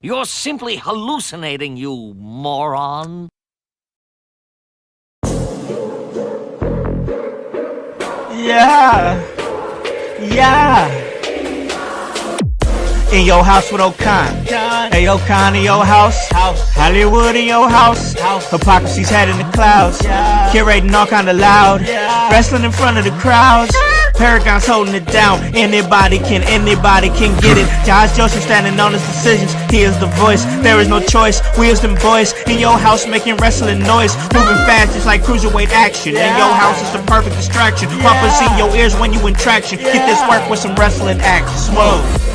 You're simply hallucinating, you moron. Yeah. In your house with O'Con. Hey, O'Con in your house. Hollywood in your house. Hypocrisy's head in the clouds. Curating all kind of loud. Wrestling in front of the crowds. Paragon's holding it down. Anybody can get it. Josh Joseph standing on his decisions. He is the voice. There is no choice. We as them boys in your house making wrestling noise. Moving fast just like cruiserweight action. In your house is the perfect distraction. Poppers in your ears when you in traction. Get this work with some wrestling action. Smooth.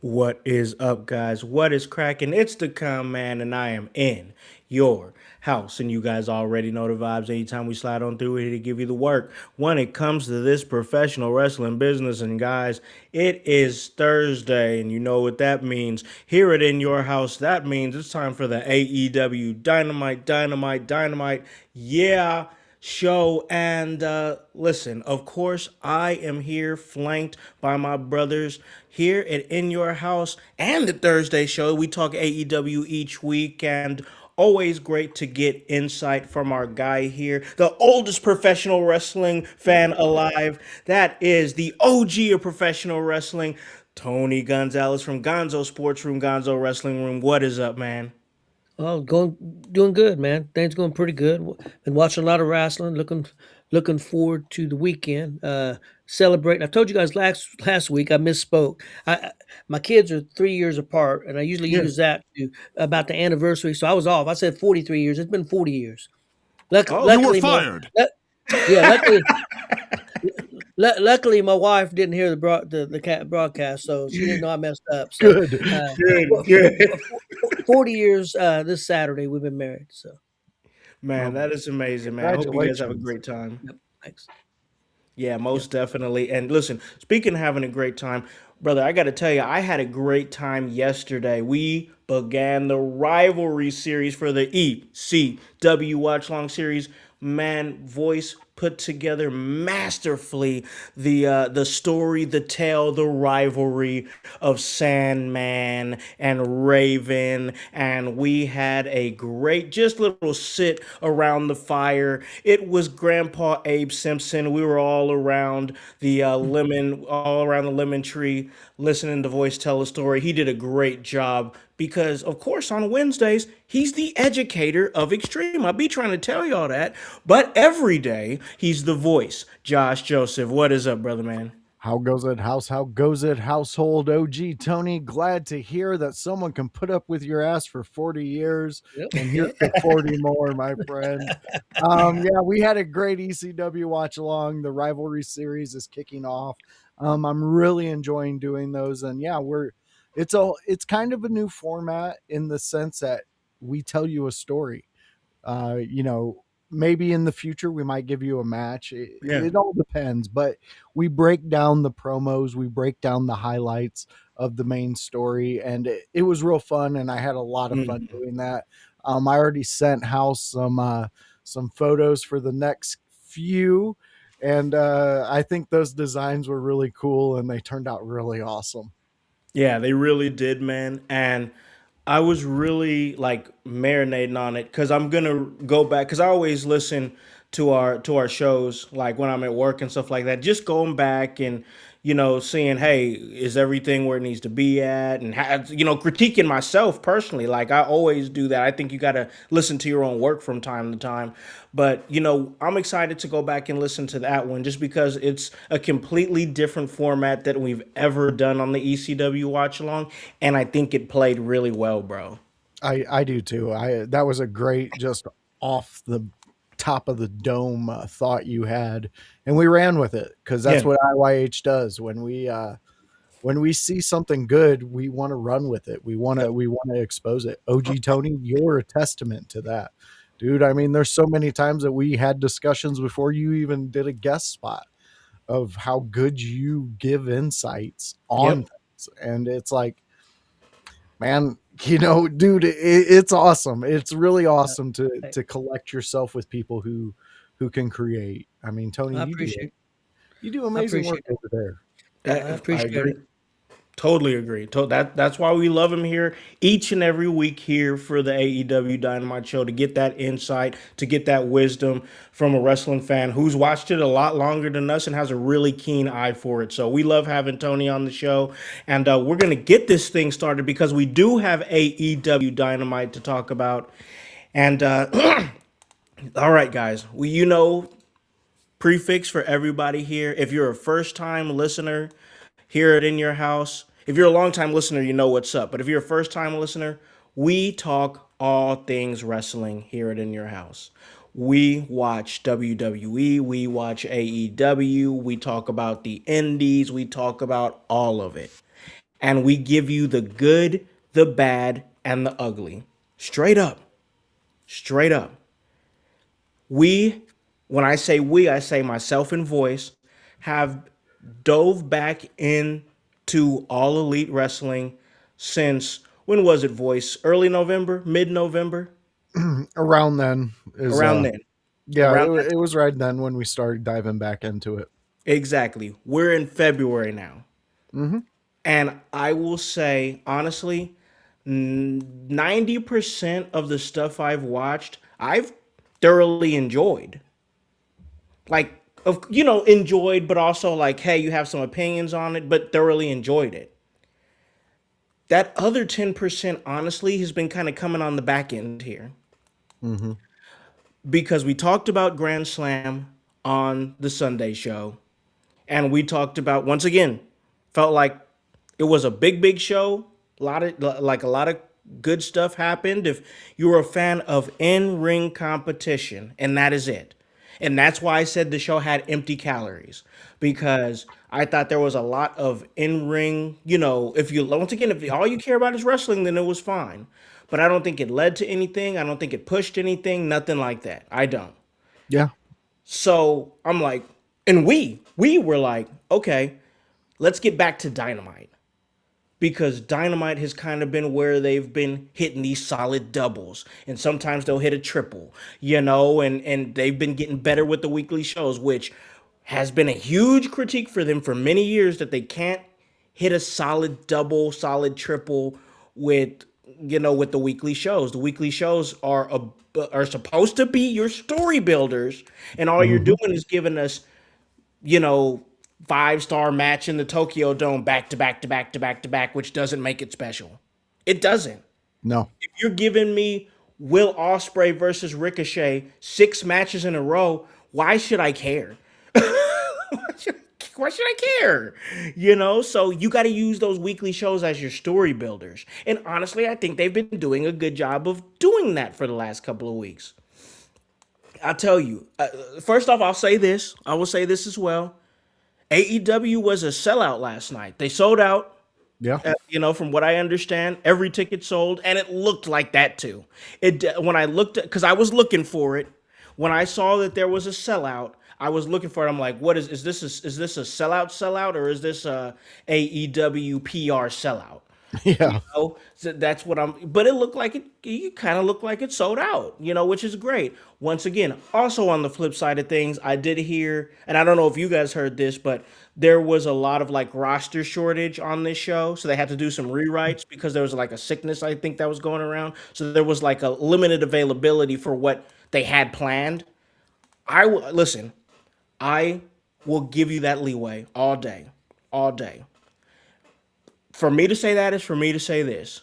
What is up, guys? What is cracking? It's the Con Man, and I am in your house. And you guys already know the vibes. Anytime we slide on through here to give you the work when it comes to this professional wrestling business. And guys, it is Thursday, and you know what that means. Hear it in your house. That means it's time for the AEW Dynamite. Yeah. Show. And listen, of course, I am here flanked by my brothers here at In Your House and the Thursday show. We talk AEW each week, and always great to get insight from our guy here, the oldest professional wrestling fan alive. That is the OG of professional wrestling, Tony Gonzalez from Gonzo Sports Room, Gonzo Wrestling Room. What is up, man? Oh, doing good, man. Things going pretty good. Been watching a lot of wrestling. Looking forward to the weekend. Celebrating. I told you guys last week. I misspoke. My kids are 3 years apart, and I usually Yeah. use that to about the anniversary. So I was off. I said 43 years. It's been 40 years. Oh, You were Luckily, fired. yeah. Luckily, my wife didn't hear the broadcast, so she didn't know I messed up. So, Good. good. 40 years this Saturday we've been married. So, Man, that is amazing, man. I hope you guys have a great time. yep, thanks. Yeah, most definitely. And listen, speaking of having a great time, brother, I got to tell you, I had a great time yesterday. We began the rivalry series for the ECW Watch Long series. Man, voice put together masterfully the story, the tale, the rivalry of Sandman and Raven, and we had a great just little sit around the fire. It was Grandpa Abe Simpson. We were all around the lemon tree, listening to voice tell a story. He did a great job because, of course, on Wednesdays, he's the educator of Extreme. I'll be trying to tell y'all that. But every day, he's the voice. Josh Joseph, what is up, brother man? How goes it, house? How goes it, household? OG Tony, glad to hear that someone can put up with your ass for 40 years Yep. and here for 40 more, my friend. Yeah, we had a great ECW watch along. The rivalry series is kicking off. I'm really enjoying doing those, and yeah, it's kind of a new format in the sense that we tell you a story. Maybe in the future we might give you a match. It all depends, but we break down the promos, we break down the highlights of the main story, and it was real fun, and I had a lot of fun doing that. I already sent Howse some photos for the next few, and I think those designs were really cool, and they turned out really awesome. Yeah, they really did, man. And I was really like marinating on it because I'm gonna go back because I always listen to our shows like when I'm at work and stuff like that. Just going back and seeing, hey, is everything where it needs to be at, and critiquing myself personally. Like I always do that. I think you got to listen to your own work from time to time. But I'm excited to go back and listen to that one just because it's a completely different format that we've ever done on the ECW watch along, and I think it played really well, bro. I do too. That was a great, just off the top of the dome thought you had, and we ran with it because that's Yeah. what IYH does. When when we see something good, we want to run with it. We want to expose it. OG Tony, you're a testament to that. Dude, I mean, there's so many times that we had discussions before you even did a guest spot of how good you give insights on Yep. things. And it's like, man, dude, it's awesome. It's really awesome to collect yourself with people who can create. I mean, Tony, I appreciate you do I amazing work appreciate it. over there. Yeah, I I appreciate agree. it. Totally agree. That's why we love him here each and every week here for the AEW Dynamite show, to get that insight, to get that wisdom from a wrestling fan who's watched it a lot longer than us and has a really keen eye for it. So we love having Tony on the show, and we're gonna get this thing started because we do have AEW Dynamite to talk about. And all right, guys, prefix for everybody here. If you're a first time listener, hear it in your house. If you're a long time listener, you know what's up. But if you're a first time listener, we talk all things wrestling, hear it in your house. We watch WWE, we watch AEW, we talk about the indies, we talk about all of it. And we give you the good, the bad, and the ugly. Straight up. Straight up. We, when I say we, I say myself and Voice, have dove back into All Elite Wrestling since, when was it, Voice? Early November, mid November, Around then is around then. yeah, Around that it was right then when we started diving back into it. exactly. We're in February now, Hmm. and I will say honestly, 90% of the stuff I've watched, I've thoroughly enjoyed. Like, enjoyed, but also like, hey, you have some opinions on it, but thoroughly enjoyed it. That other 10%, honestly, has been kind of coming on the back end here Hmm. because we talked about Grand Slam on the Sunday show, and we talked about, once again, felt like it was a big show. A lot of good stuff happened. If you were a fan of in-ring competition, and that is it. And that's why I said the show had empty calories, because I thought there was a lot of in-ring, if you, once again, if all you care about is wrestling, then it was fine. But I don't think it led to anything. I don't think it pushed anything, nothing like that. I don't. Yeah. So I'm like, and we were like, okay, let's get back to Dynamite, because Dynamite has kind of been where they've been hitting these solid doubles, and sometimes they'll hit a triple, and they've been getting better with the weekly shows, which has been a huge critique for them for many years, that they can't hit a solid double, solid triple with with the weekly shows. The weekly shows are supposed to be your story builders, and all you're Hmm. doing is giving us you know, 5-star match in the Tokyo Dome back to back to back to back to back, which doesn't make it special. It doesn't. No. If you're giving me Will Ospreay versus Ricochet 6 matches in a row, why should I care? Why should I care? So you got to use those weekly shows as your story builders. And honestly, I think they've been doing a good job of doing that for the last couple of weeks. I'll tell you. First off, I'll say this. I will say this as well. AEW was a sellout last night. They sold out. Yeah. From what I understand, every ticket sold, and it looked like that too. When I looked at, because I was looking for it, when I saw that there was a sellout, I was looking for it. I'm like, what is this? Is this a sellout, or is this a AEW PR sellout? Yeah. So that's what I'm. But it looked like it. You kind of looked like it sold out. Which is great. Once again, also on the flip side of things, I did hear, and I don't know if you guys heard this, but there was a lot of like roster shortage on this show, so they had to do some rewrites because there was like a sickness, I think, that was going around. So there was like a limited availability for what they had planned. Listen. I will give you that leeway all day, all day. For me to say that is for me to say this.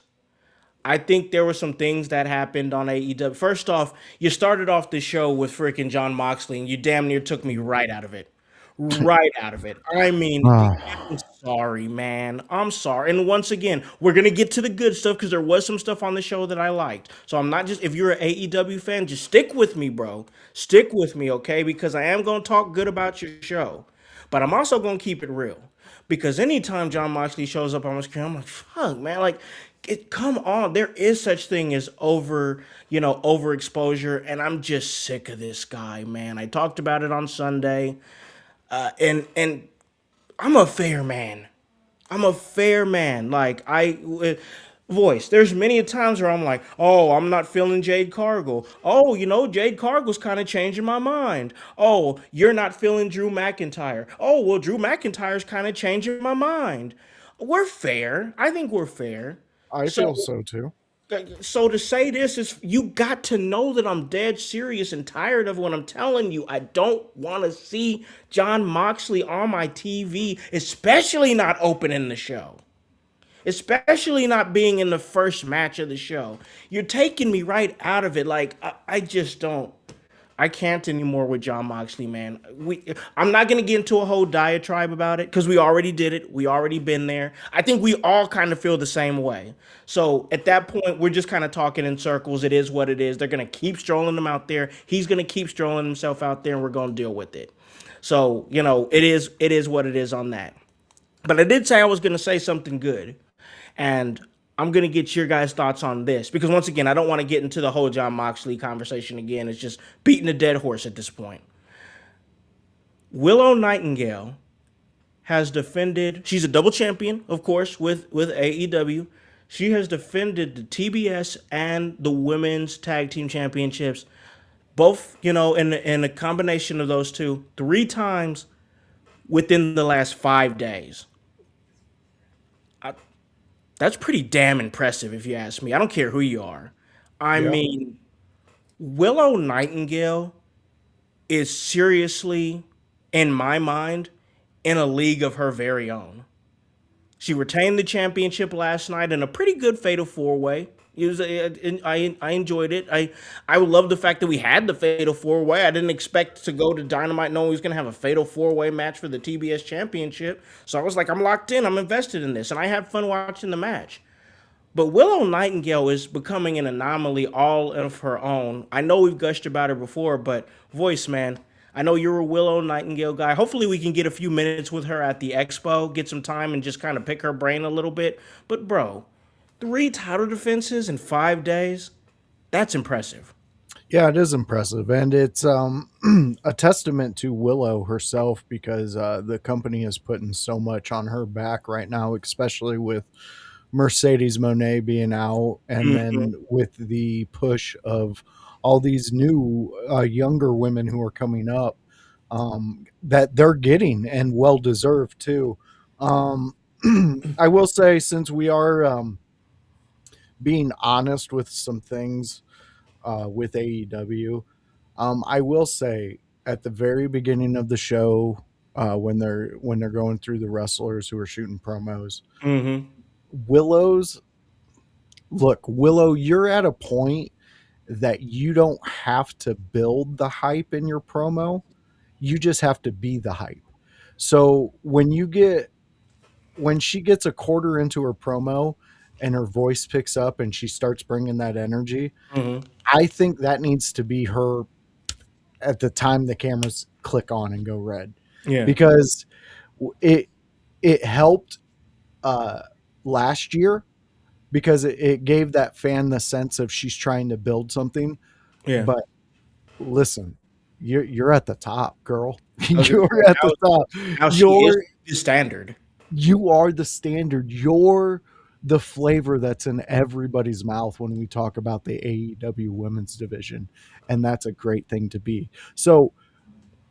I think there were some things that happened on AEW. First off, you started off the show with freaking John Moxley, and you damn near took me right out of it. Right out of it. I mean, I'm sorry, man. I'm sorry. And once again, we're going to get to the good stuff because there was some stuff on the show that I liked. So I'm not just, if you're an AEW fan, just stick with me, bro. Stick with me, okay? Because I am going to talk good about your show. But I'm also gonna keep it real because anytime John Moxley shows up on my screen, I'm like, fuck, man, like. Come on, there is such thing as overexposure, and I'm just sick of this guy, man. I talked about it on Sunday, and I'm a fair man. I'm a fair man. Like voice. There's many times where I'm like, oh, I'm not feeling Jade Cargill. Oh, Jade Cargill's kind of changing my mind. Oh, you're not feeling Drew McIntyre. Oh, well, Drew McIntyre's kind of changing my mind. We're fair. I think we're fair. I So feel so too. so to say this is you got to know that I'm dead serious and tired of what I'm telling you. I don't want to see John Moxley on my TV, especially not opening the show. Especially not being in the first match of the show. You're taking me right out of it. Like I just don't. I can't anymore with John Moxley, man. I'm not gonna get into a whole diatribe about it because we already did it. We already been there. I think we all kind of feel the same way. So at that point, we're just kind of talking in circles. It is what it is. They're gonna keep strolling him out there. He's gonna keep strolling himself out there, and we're gonna deal with it. So it is what it is on that. But I did say I was gonna say something good, and I'm going to get your guys' thoughts on this because, once again, I don't want to get into the whole John Moxley conversation again. It's just beating a dead horse at this point. Willow Nightingale has defended, she's a double champion, of course, with AEW. She has defended the TBS and the women's tag team championships, both, in a combination of those two, 3 times within the last 5 days. That's pretty damn impressive, if you ask me. I don't care who you are. I Yeah. mean, Willow Nightingale is seriously, in my mind, in a league of her very own. She retained the championship last night in a pretty good fatal 4-way. I enjoyed it. I love the fact that we had the fatal 4-way. I didn't expect to go to Dynamite knowing we was gonna have a fatal 4-way match for the TBS championship. So I was like, I'm locked in. I'm invested in this, and I had fun watching the match. But Willow Nightingale is becoming an anomaly all of her own. I know we've gushed about her before, but voice, man, I know you're a Willow Nightingale guy. Hopefully we can get a few minutes with her at the expo, get some time and just kind of pick her brain a little bit. But bro, 3 title defenses in 5 days, that's impressive. Yeah, it is impressive, and it's a testament to Willow herself because the company is putting so much on her back right now, especially with Mercedes Monet being out, and then with the push of all these new younger women who are coming up that they're getting and well deserved too. Um, I will say, since we are being honest with some things with AEW, I will say at the very beginning of the show, when they're going through the wrestlers who are shooting promos, Mm-hmm. Willow's Willow, you're at a point that you don't have to build the hype in your promo. You just have to be the hype. So when she gets a quarter into her promo and her voice picks up and she starts bringing that energy, Mm-hmm. I think that needs to be her at the time the cameras click on and go red, Yeah. because it helped last year because it gave that fan the sense of she's trying to build something. Yeah. But listen, you're at the top, girl. Okay. You're at the top. Now she is the standard. You are the standard. You're the flavor that's in everybody's mouth when we talk about the AEW women's division, and that's a great thing to be. So,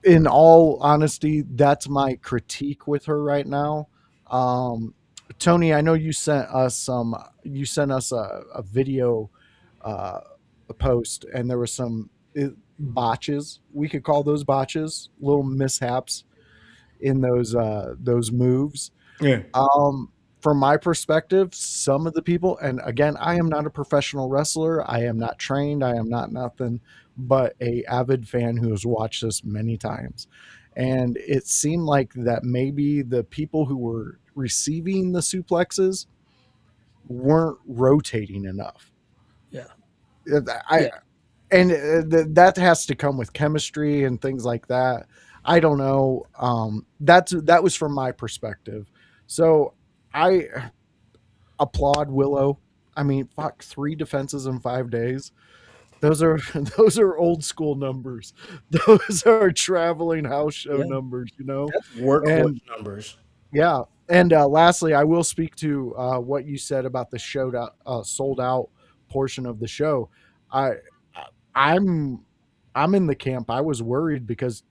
in all honesty, that's my critique with her right now. Tony, I know you sent us a video a post, and there was some botches. We could call those botches, little mishaps in those moves. Yeah. From my perspective, some of the people, and again, I am not a professional wrestler. I am not trained. I am not nothing but a avid fan who has watched this many times. And it seemed like that maybe the people who were receiving the suplexes weren't rotating enough. Yeah. And that has to come with chemistry and things like that. I don't know. That was from my perspective. So I applaud Willow. I mean, fuck, 3 defenses in 5 days. Those are those are old school numbers. Those are traveling house show Yeah. numbers, you know. That's workhorse And numbers. yeah, and lastly, I will speak to what you said about the sold out portion of the show. I I'm I'm in the camp. I was worried because,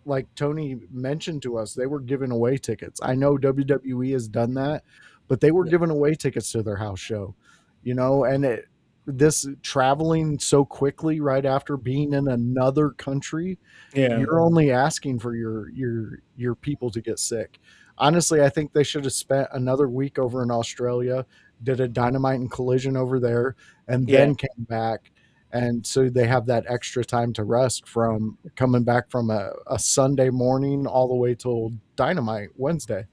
like Tony mentioned to us, they were giving away tickets. I know WWE has done that, but they were giving away tickets to their house show, you know, and this traveling so quickly right after being in another country, Yeah. you're only asking for your people to get sick. Honestly, I think they should have spent another week over in Australia, did a Dynamite and Collision over there, and Yeah. then came back. And so they have that extra time to rest from coming back from a Sunday morning all the way till Dynamite Wednesday.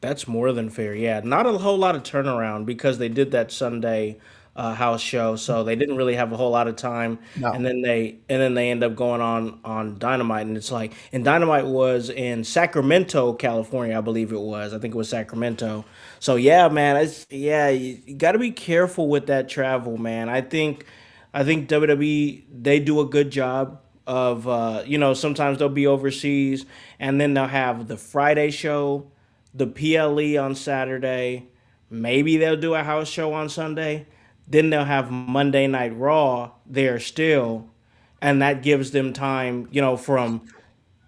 That's more than fair. Yeah, not a whole lot of turnaround because they did that Sunday house show, so they didn't really have a whole lot of time. No. And then they end up going on Dynamite, and it's like, and Dynamite was in Sacramento, California, I believe it was. I think it was Sacramento. So yeah, man, yeah, you got to be careful with that travel, man. I think WWE, they do a good job of sometimes they'll be overseas, and then they'll have the Friday show, the PLE on Saturday. Maybe they'll do a house show on Sunday. Then they'll have Monday Night Raw there still. And that gives them time, from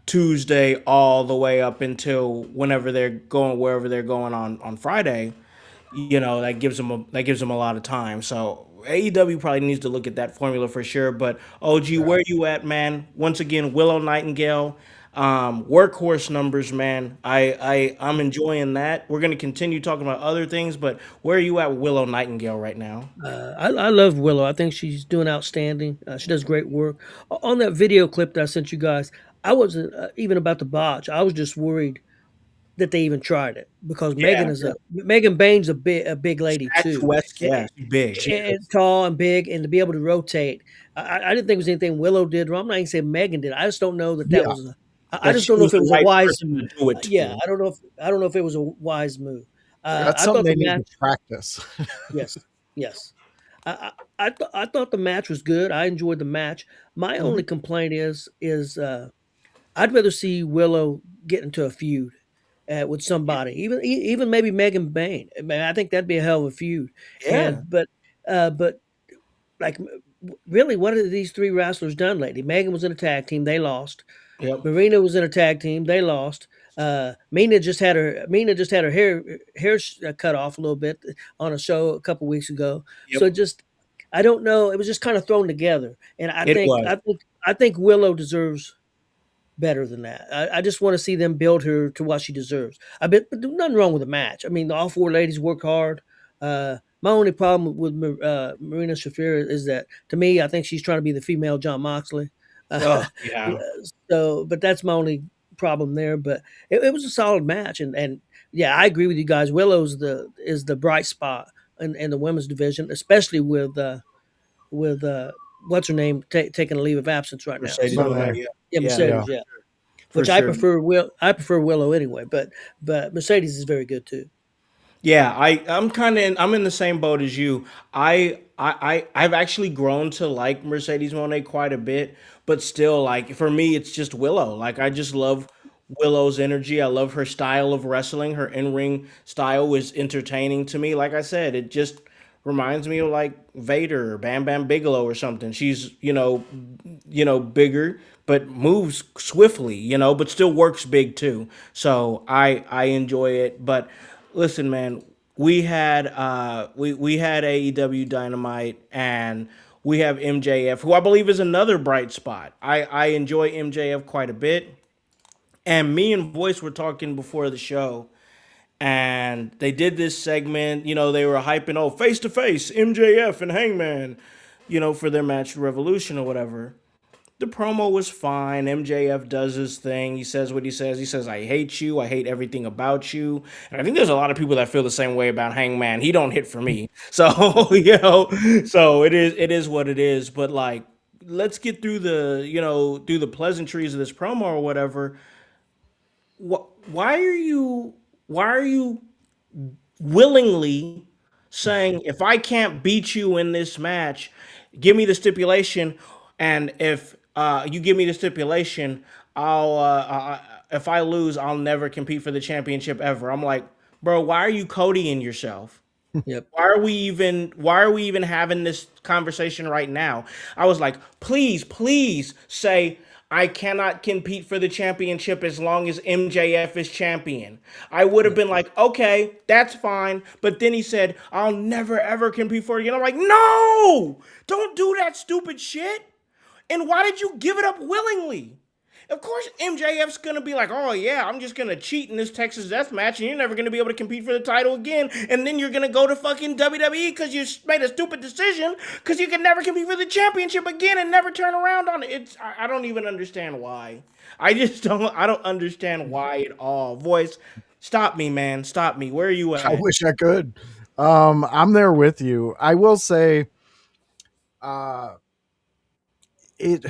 Tuesday all the way up until whenever they're going, wherever they're going on Friday. That gives them a lot of time. So AEW probably needs to look at that formula for sure. But OG, where you at, man? Once again, Willow Nightingale, workhorse numbers, man. I'm enjoying that. We're gonna continue talking about other things, but where are you at, Willow Nightingale, right now? I love Willow. I think she's doing outstanding. She does great work. On that video clip that I sent you guys, I wasn't even about the botch. I was just worried that they even tried it because Yeah, Megan Bain's a big lady too, statuesque. and, Yeah, she's big. and tall and big, and to be able to rotate. I didn't think it was anything Willow did wrong. I'm not even saying Megan did. I just don't know that Yeah. was a. I That just she don't know was if it the was a right wise person move. to do it Yeah, to. I don't know if it was a wise move. That's I something thought they the need match. to practice. Yes, yes. I thought the match was good. I enjoyed the match. My Mhm. only complaint is I'd rather see Willow get into a feud with somebody, even maybe Megan Bain. I mean, I think that'd be a hell of a feud. Yeah. But like, really, what have these three wrestlers done lately? Megan was in a tag team, they lost. Yep. Marina was in a tag team, they lost. Mina just had her hair cut off a little bit on a show a couple weeks ago. So Yep. just I don't know. It was just kind of thrown together, and I It think was. I think I think Willow deserves better than that. I just want to see them build her to what she deserves. But there's nothing wrong with the match. I mean, all four ladies work hard. My only problem with Marina Shafir is that, to me, I think she's trying to be the female John Moxley. Oh, Yeah, yeah. but that's my only problem there. But it was a solid match, and yeah, I agree with you guys. Willow's the bright spot in the women's division, especially with what's her name taking a leave of absence right now. Mercedes So Monet. Monet. Yeah. yeah, Yeah, Yeah. Mercedes, yeah. for Which I sure. prefer. I prefer Willow anyway, but Mercedes is very good too. Yeah, I'm in the same boat as you. I've actually grown to like Mercedes Monet quite a bit, but still, like, for me it's just Willow. Like, I just love Willow's energy. I love her style of wrestling. Her in-ring style is entertaining to me. Like I said, it just reminds me of like Vader or Bam Bam Bigelow or something. She's, bigger but moves swiftly, but still works big too. So I enjoy it. But listen, man, we had AEW Dynamite, and we have MJF, who I believe is another bright spot. I enjoy MJF quite a bit. And me and Voice were talking before the show, and they did this segment. They were hyping, oh, face to face, MJF and Hangman, for their match Revolution or whatever. The promo was fine. MJF does his thing. He says what he says. He says, I hate you. I hate everything about you. And I think there's a lot of people that feel the same way about Hangman. He don't hit for me. So, so it is what it is. But, like, let's get through the pleasantries of this promo or whatever. Why are you willingly saying, if I can't beat you in this match, give me the stipulation, and if you give me the stipulation, if I lose, I'll never compete for the championship ever. I'm like, bro, why are you Codying yourself? Yep. Why are we even having this conversation right now? I was like, please say I cannot compete for the championship as long as MJF is champion. I would have been like, okay, that's fine. But then he said, I'll never ever compete for it again. I'm like, no, don't do that stupid shit. And why did you give it up willingly? Of course, MJF's gonna be like, oh yeah, I'm just gonna cheat in this Texas Death Match, and you're never gonna be able to compete for the title again. And then you're gonna go to fucking WWE because you made a stupid decision because you can never compete for the championship again and never turn around on it. I don't even understand why. I don't understand why at all. Voice, stop me, man, stop me. Where are you at? I wish I could. I'm there with you. I will say, it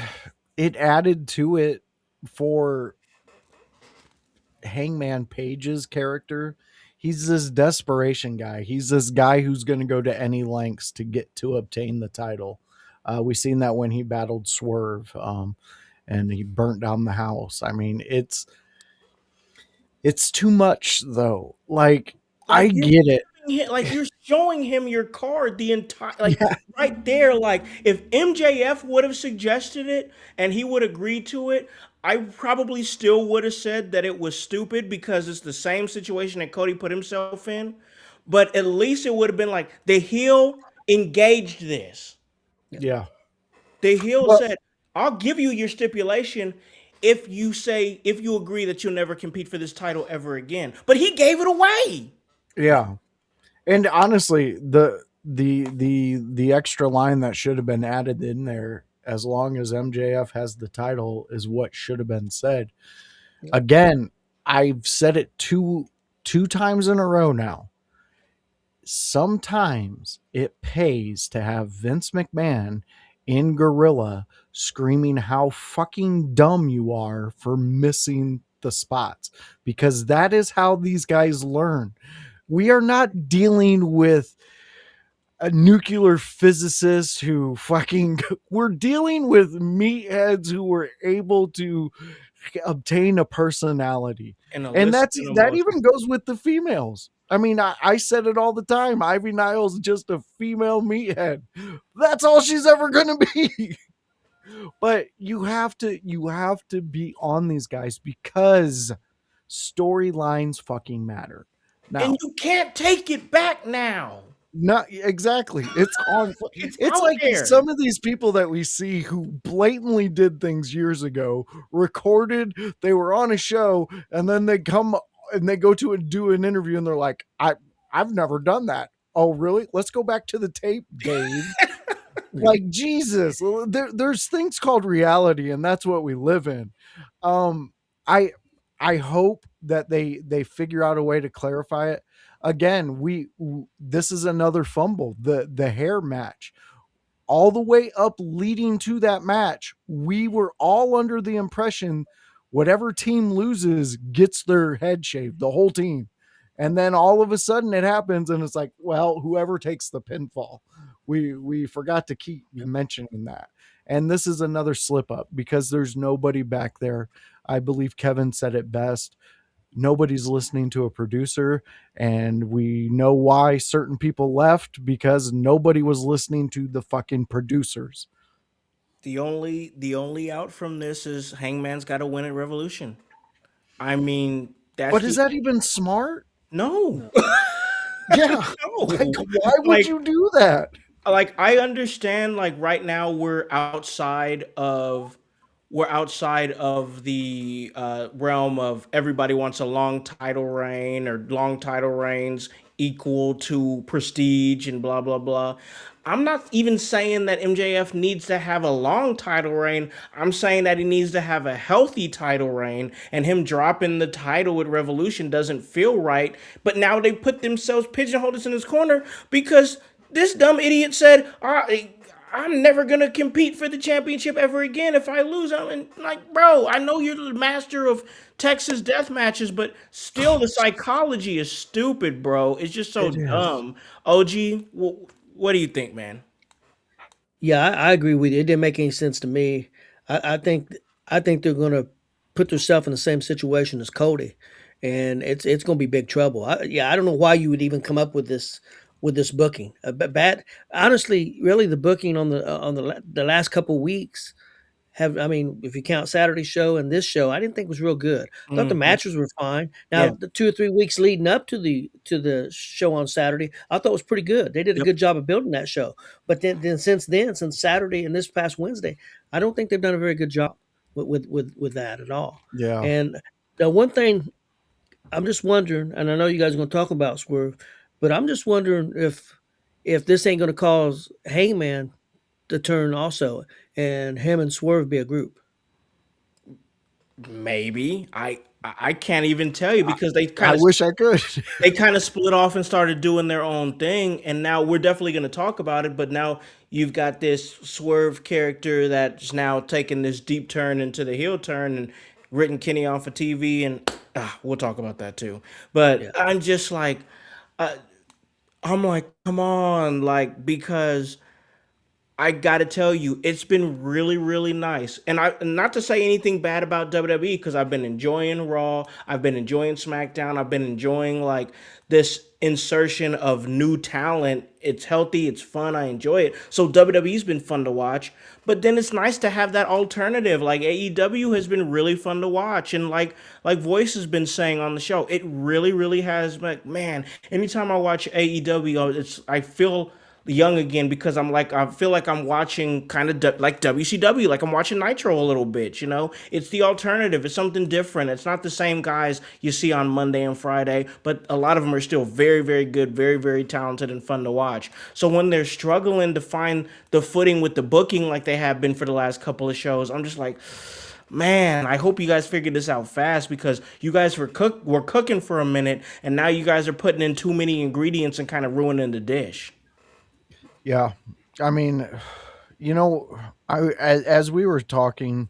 added to it for Hangman Page's character. He's this desperation guy. He's this guy who's going to go to any lengths to obtain the title. We seen that when he battled Swerve, and he burnt down the house. I mean, it's too much though. Like I get it. Like, you're showing him your card the entire, like, right there. Like, if MJF would have suggested it and he would agree to it, I probably still would have said that it was stupid because it's the same situation that Cody put himself in. But at least it would have been like the heel engaged this. Yeah. The heel said, I'll give you your stipulation if you agree that you'll never compete for this title ever again. But he gave it away. Yeah. And honestly, the extra line that should have been added in there, as long as MJF has the title, is what should have been said. Again, I've said it two times in a row now. Sometimes it pays to have Vince McMahon in Gorilla screaming how fucking dumb you are for missing the spots, because that is how these guys learn. We are not dealing with a nuclear physicist who we're dealing with meatheads who were able to obtain a personality. And that even goes with the females. I mean, I said it all the time. Ivy Niles just a female meathead. That's all she's ever going to be. But you have to be on these guys because storylines fucking matter. Now, and you can't take it back now. Not exactly. It's on. It's like there. Some of these people that we see who blatantly did things years ago, recorded, they were on a show, and then they come and they go to do an interview, and they're like, I've never done that. Oh, really? Let's go back to the tape, Dave. Like, Jesus, there's things called reality, and that's what we live in. I hope that they figure out a way to clarify it. Again, this is another fumble. The hair match, all the way up leading to that match, we were all under the impression whatever team loses gets their head shaved, the whole team. And then all of a sudden it happens, and it's like, well, whoever takes the pinfall. We forgot to keep mentioning that. And this is another slip up because there's nobody back there. I believe Kevin said it best. Nobody's listening to a producer, and we know why certain people left, because nobody was listening to the fucking producers. The only out from this is Hangman's got to win at Revolution. I mean, but is that even smart? No. Yeah. No. Like, why would you do that? Like, I understand, like, right now we're outside of the realm of everybody wants a long title reign, or long title reigns equal to prestige and blah, blah, blah. I'm not even saying that MJF needs to have a long title reign. I'm saying that he needs to have a healthy title reign, and him dropping the title at Revolution doesn't feel right. But now they pigeonholed us in this corner because this dumb idiot said, I'm never gonna compete for the championship ever again if I lose. I mean, like, bro, I know you're the master of Texas death matches, but still, the psychology is stupid, bro. It's just so It is. dumb. OG, what do you think, man? Yeah, I agree with you. It didn't make any sense to me. I think they're going to put themselves in the same situation as Cody, and it's going to be big trouble. I don't know why you would even come up with this booking. But bad, honestly, really, the booking the last couple weeks have, I mean, if you count Saturday's show and this show, I didn't think was real good. I thought the Hmm. matches were fine. Now, Yeah. the 2 or 3 weeks leading up to the show on Saturday, I thought was pretty good. They did a Yep. good job of building that show. But since Saturday and this past Wednesday, I don't think they've done a very good job with that at all. Yeah. And the one thing I'm just wondering, and I know you guys are going to talk about Swerve, but I'm just wondering if this ain't going to cause Hangman to turn also, and him and Swerve be a group. Maybe. I can't even tell you because I wish I could. they kind of split off and started doing their own thing, and now we're definitely going to talk about it. But now you've got this Swerve character that's now taking this deep turn into the heel turn and written Kenny on for TV, and we'll talk about that too. But Yeah. I'm just like, I'm like, come on, like, because I gotta tell you, it's been really, really nice. And not to say anything bad about WWE because I've been enjoying Raw, I've been enjoying SmackDown, I've been enjoying like this insertion of new talent. It's healthy, it's fun, I enjoy it. So WWE's been fun to watch. But then it's nice to have that alternative. Like AEW has been really fun to watch. And like Voice has been saying on the show, it really, really has. Like, man, anytime I watch AEW, I feel young again because I feel like I'm watching kind of like WCW, like I'm watching Nitro a little bit. It's the alternative. It's something different. It's not the same guys you see on Monday and Friday, but a lot of them are still very, very good, very, very talented and fun to watch. So when they're struggling to find the footing with the booking like they have been for the last couple of shows, I'm just like, man, I hope you guys figured this out fast because you guys were cooking for a minute and now you guys are putting in too many ingredients and kind of ruining the dish. Yeah. I mean, as we were talking,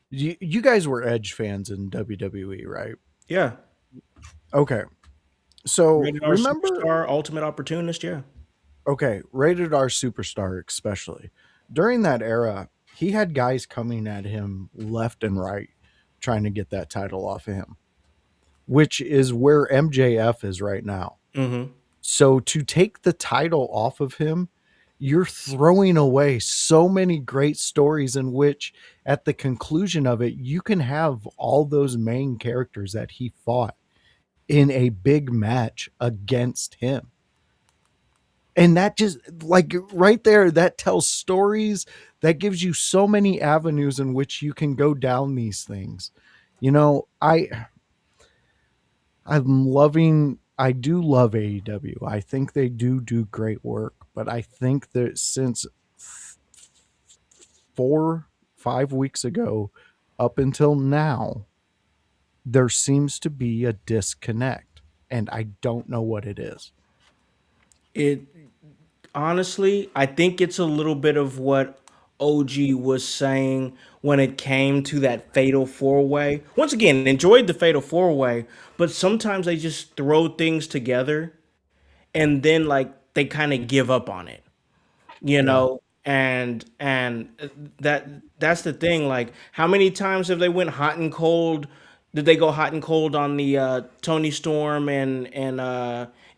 you guys were Edge fans in WWE, right? Yeah. Okay. So Rated R remember, Superstar, Ultimate Opportunist, yeah. okay, Rated R Superstar, especially during that era, he had guys coming at him left and right trying to get that title off of him, which is where MJF is right now. Mm-hmm. So to take the title off of him, you're throwing away so many great stories in which at the conclusion of it, you can have all those main characters that he fought in a big match against him. And that just like right there, that tells stories, that gives you so many avenues in which you can go down these things. I do love AEW. I think they do great work, but I think that since 4-5 weeks ago up until now, there seems to be a disconnect, and I don't know what it is. It honestly, I think it's a little bit of what OG was saying when it came to that fatal four way. Once again, enjoyed the fatal four way, but sometimes they just throw things together and then like they kind of give up on it. you Yeah. know and that's the thing. Like, how many times have they went hot and cold? Did they go hot and cold on the Tony Storm and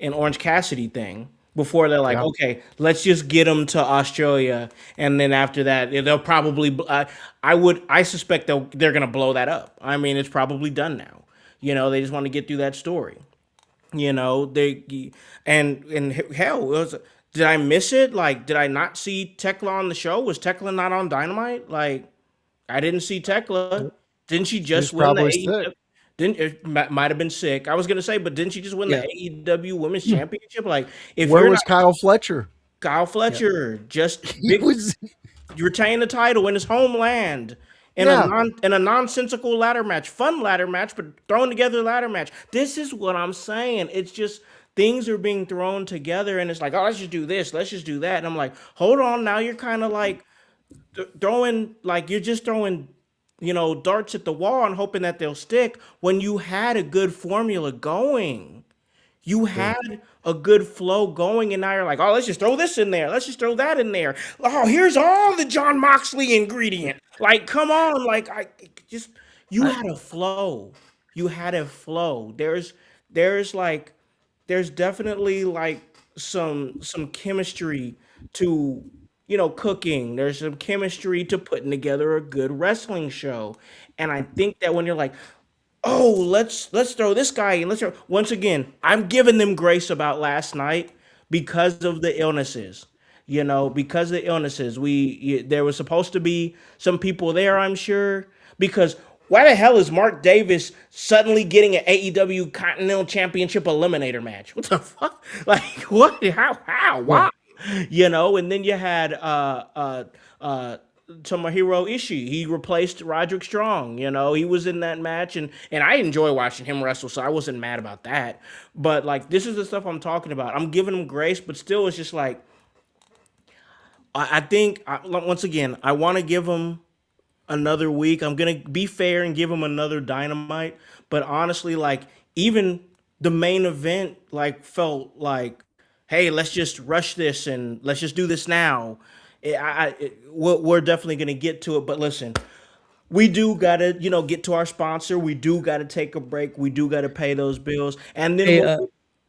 Orange Cassidy thing before they're like, Yeah. okay, let's just get them to Australia, and then after that they'll probably I suspect they're gonna blow that up. I mean, it's probably done now. They just want to get through that story. They and hell, did I miss it? Like, did I not see Tekla on the show? Was Tekla not on Dynamite? Like, I didn't see Tekla. Didn't she He was just win the probably sick. AEW? Didn't it might have been sick? I was gonna say, but didn't she just win the Yeah. AEW Women's Championship? Like, if Where you're was not Kyle Fletcher? Kyle Yeah. Fletcher, just He was, retain the title in his homeland in yeah. a nonsensical ladder match, fun ladder match, but thrown together ladder match. This is what I'm saying. It's just things are being thrown together, and it's like, oh, let's just do this, let's just do that, and I'm like, hold on, now you're kind of like throwing, like you're just throwing, darts at the wall and hoping that they'll stick when you had a good formula going. You had a good flow going, and now you're like, oh, let's just throw this in there. Let's just throw that in there. Oh, here's all the John Moxley ingredient. Like, come on. Like, you had a flow. You had a flow. There's like, there's definitely like some chemistry to, cooking. There's some chemistry to putting together a good wrestling show. And I think that when you're like, oh, let's throw this guy in. Let's throw once again. I'm giving them grace about last night because of the illnesses. Because of the illnesses. There was supposed to be some people there, I'm sure. Because why the hell is Mark Davis suddenly getting an AEW Continental Championship eliminator match? What the fuck? Like what? How? Why? And then you had Tomohiro Ishii. He replaced Roderick Strong. He was in that match, and I enjoy watching him wrestle, so I wasn't mad about that. But like, this is the stuff I'm talking about. I'm giving him grace, but still, it's just like I think once again, I want to give him another week. I'm gonna be fair and give him another Dynamite. But honestly, like even the main event, like felt like, hey, let's just rush this and let's just do this now. We're definitely gonna get to it. But listen, we do gotta get to our sponsor. We do gotta take a break. We do gotta pay those bills, and then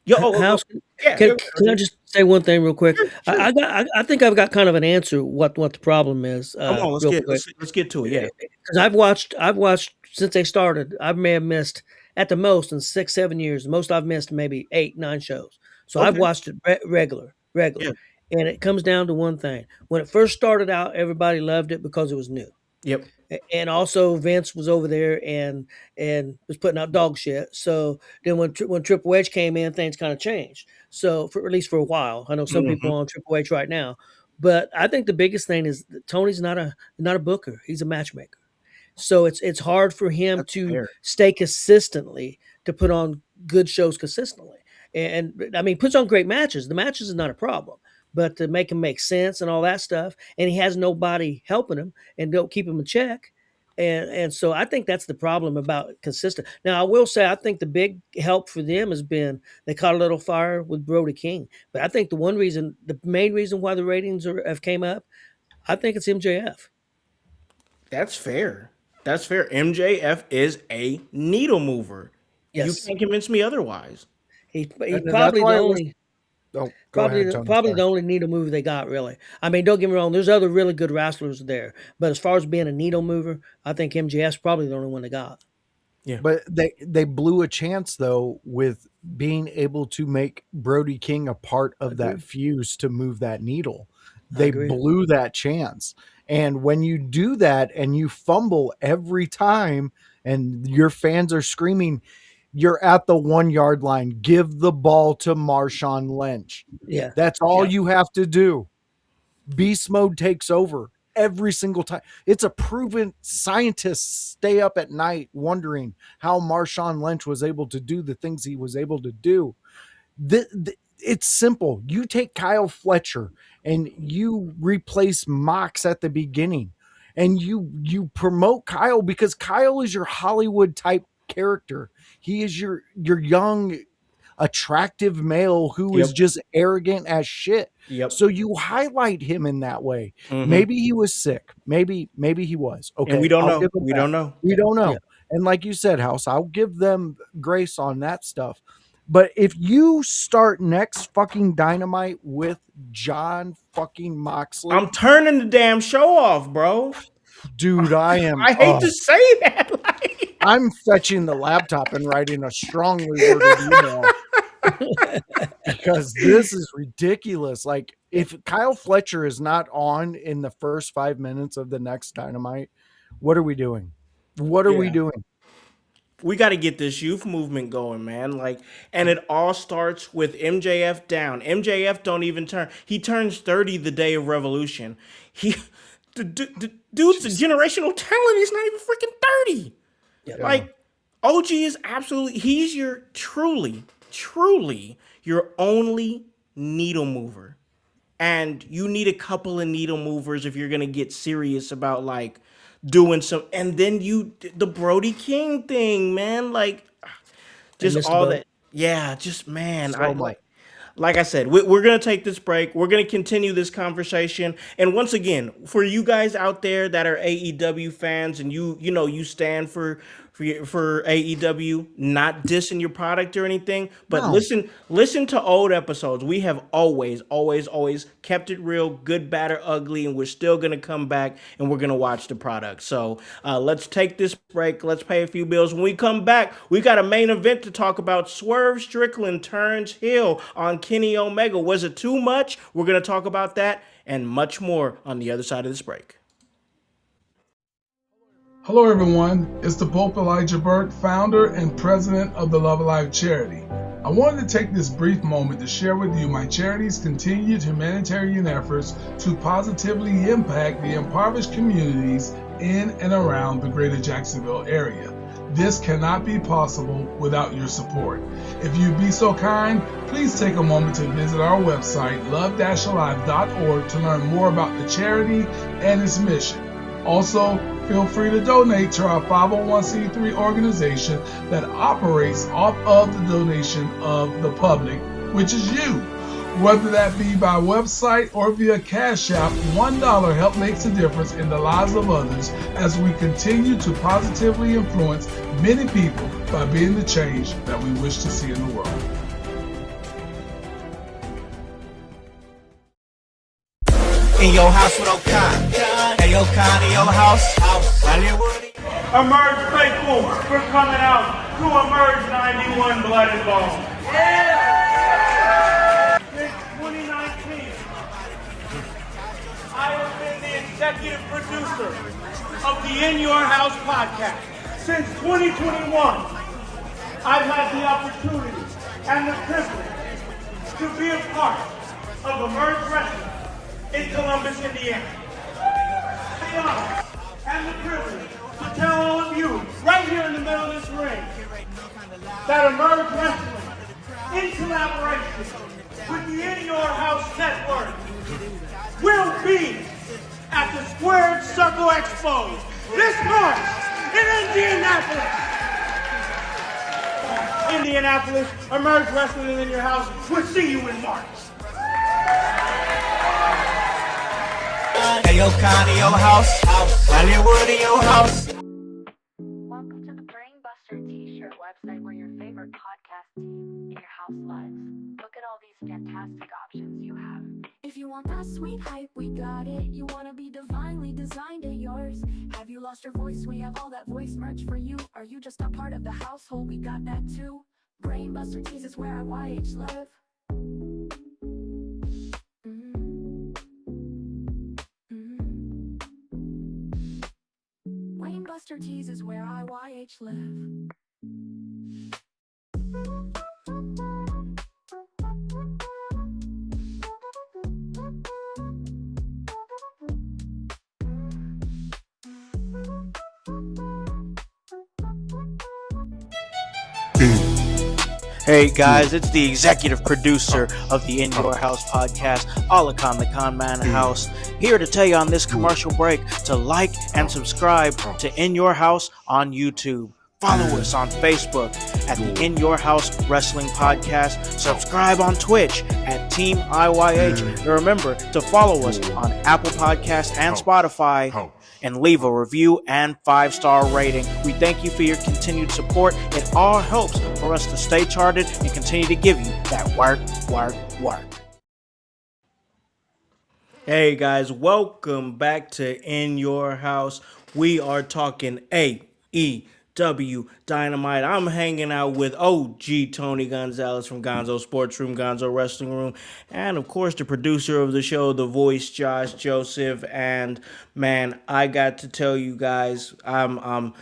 Hey, House, yeah. can I just say one thing real quick? Sure. I think I've got kind of an answer what the problem is. Come on, let's get to it. Yeah, because I've watched since they started. I may have missed at the most in 6-7 years. The most I've missed maybe 8-9 shows. So I've Okay. watched it regular, Yeah. and it comes down to one thing. When it first started out, everybody loved it because it was new. Yep. And also Vince was over there and was putting out dog shit. So then when Triple H came in, things kind of changed. So at least for a while, I know some people are on Triple H right now, but I think the biggest thing is that Tony's not a booker; he's a matchmaker. So it's hard for him That's to fair. stay consistently to put on good shows consistently. And I mean, puts on great matches. The matches is not a problem, but to make him make sense and all that stuff, and he has nobody helping him and don't keep him in check. And so I think that's the problem about consistent. Now I will say I think the big help for them has been they caught a little fire with Brody King, but I think the main reason why the ratings have came up, I think it's MJF. That's fair. That's fair. MJF is a needle mover. You Yes, can't convince me otherwise. he's And that's probably the why it was. only. Oh, go Probably, ahead, Tony. probably Sorry. the only needle mover they got, really. I mean, don't get me wrong. There's other really good wrestlers there, but as far as being a needle mover, I think MJF's probably the only one they got. But they blew a chance though with being able to make Brody King a part of that fuse to move that needle. They agree. blew that chance. And when you do that and you fumble every time and your fans are screaming, you're at the 1 yard line. Give the ball to Marshawn Lynch. Yeah, That's all you have to do. Beast mode takes over every single time. It's a proven scientists stay up at night wondering how Marshawn Lynch was able to do the things he was able to do. It's simple. You take Kyle Fletcher and you replace Mox at the beginning and you promote Kyle because Kyle is your Hollywood type character. He is your young attractive male who is just arrogant as shit. Yep. So you highlight him in that way. Maybe he was sick. Maybe he was. Okay. And we don't I'll know. give him We that. don't know. We don't know. Yeah. And like you said, House, I'll give them grace on that stuff. But if you start next fucking Dynamite with John fucking Moxley, I'm turning the damn show off, bro. dude, I am. I hate to say that. Like, I'm fetching the laptop and writing a strongly worded email because this is ridiculous. Like, if Kyle Fletcher is not on in the first 5 minutes of the next Dynamite, what are we doing? What are we doing? we got to get this youth movement going, man. Like, and it all starts with MJF down. MJF don't even turn. He turns 30 the day of Revolution. The dude's a generational talent. He's not even freaking 30. Yeah. Like, OG is absolutely. He's your truly truly your only needle mover. And you need a couple of needle movers if you're going to get serious about like doing some. And then the Brody King thing, man, like just missed the all boat. that. Yeah, just man, So much. like I said, we're going to take this break. We're going to continue this conversation. And once again, for you guys out there that are AEW fans and you stand for AEW, not dissing your product or anything, but No. listen to old episodes. We have always kept it real, good, bad, or ugly, and we're still going to come back and we're going to watch the product. So let's take this break. Let's pay a few bills. When we come back, we got a main event to talk about. Swerve Strickland turns heel on Kenny Omega. Was it too much? We're going to talk about that and much more on the other side of this break. Hello everyone, it's the Pope Elijah Burke, founder and president of the Love Alive charity. I wanted to take this brief moment to share with you my charity's continued humanitarian efforts to positively impact the impoverished communities in and around the greater Jacksonville area. This cannot be possible without your support. If you'd be so kind, please take a moment to visit our website, love-alive.org, to learn more about the charity and its mission. Also, feel free to donate to our 501c3 organization that operates off of the donation of the public, which is you. Whether that be by website or via Cash App, $1 help makes a difference in the lives of others as we continue to positively influence many people by being the change that we wish to see in the world. In your house with O'Con. Hey, O'Con, in your house. Hollywood. Emerge faithful for coming out to Emerge 91 Blood and Bone. Since 2019, I have been the executive producer of the In Your House podcast. Since 2021, I've had the opportunity and the privilege to be a part of Emerge Wrestling in Columbus, Indiana. The honor and the privilege to tell all of you, right here in the middle of this ring, that Emerge Wrestling, in collaboration with the In Your House Network, will be at the Squared Circle Expo this March in Indianapolis. Emerge Wrestling in your house. We'll see you in March. Hey, O'Con, in your house. Hollywood, in your house. Welcome to the Brainbuster T-shirt website where your favorite podcast team in your house lives. Look at all these fantastic options you have. If you want that sweet hype, we got it. You want to be divinely designed at yours. Have you lost your voice? We have all that voice merch for you. Are you just a part of the household? We got that too. Brainbuster Tees is where I YH live. Brainbuster Tees is where I YH live. Hey guys, it's the executive producer of the In Your House podcast, Alakon the Con Man House, here to tell you on this commercial break to like and subscribe to In Your House on YouTube. Follow us on Facebook at the In Your House Wrestling Podcast. Subscribe on Twitch at Team IYH. And remember to follow us on Apple Podcasts and Spotify. And leave a review and 5-star rating. We thank you for your continued support. It all helps for us to stay charted and continue to give you that work. Hey guys, welcome back to In Your House. We are talking AEW Dynamite. I'm hanging out with OG Tony Gonzalez from Gonzo Sports Room, Gonzo Wrestling Room, and of course the producer of the show, the voice, Josh Joseph. And man, I got to tell you guys, I'm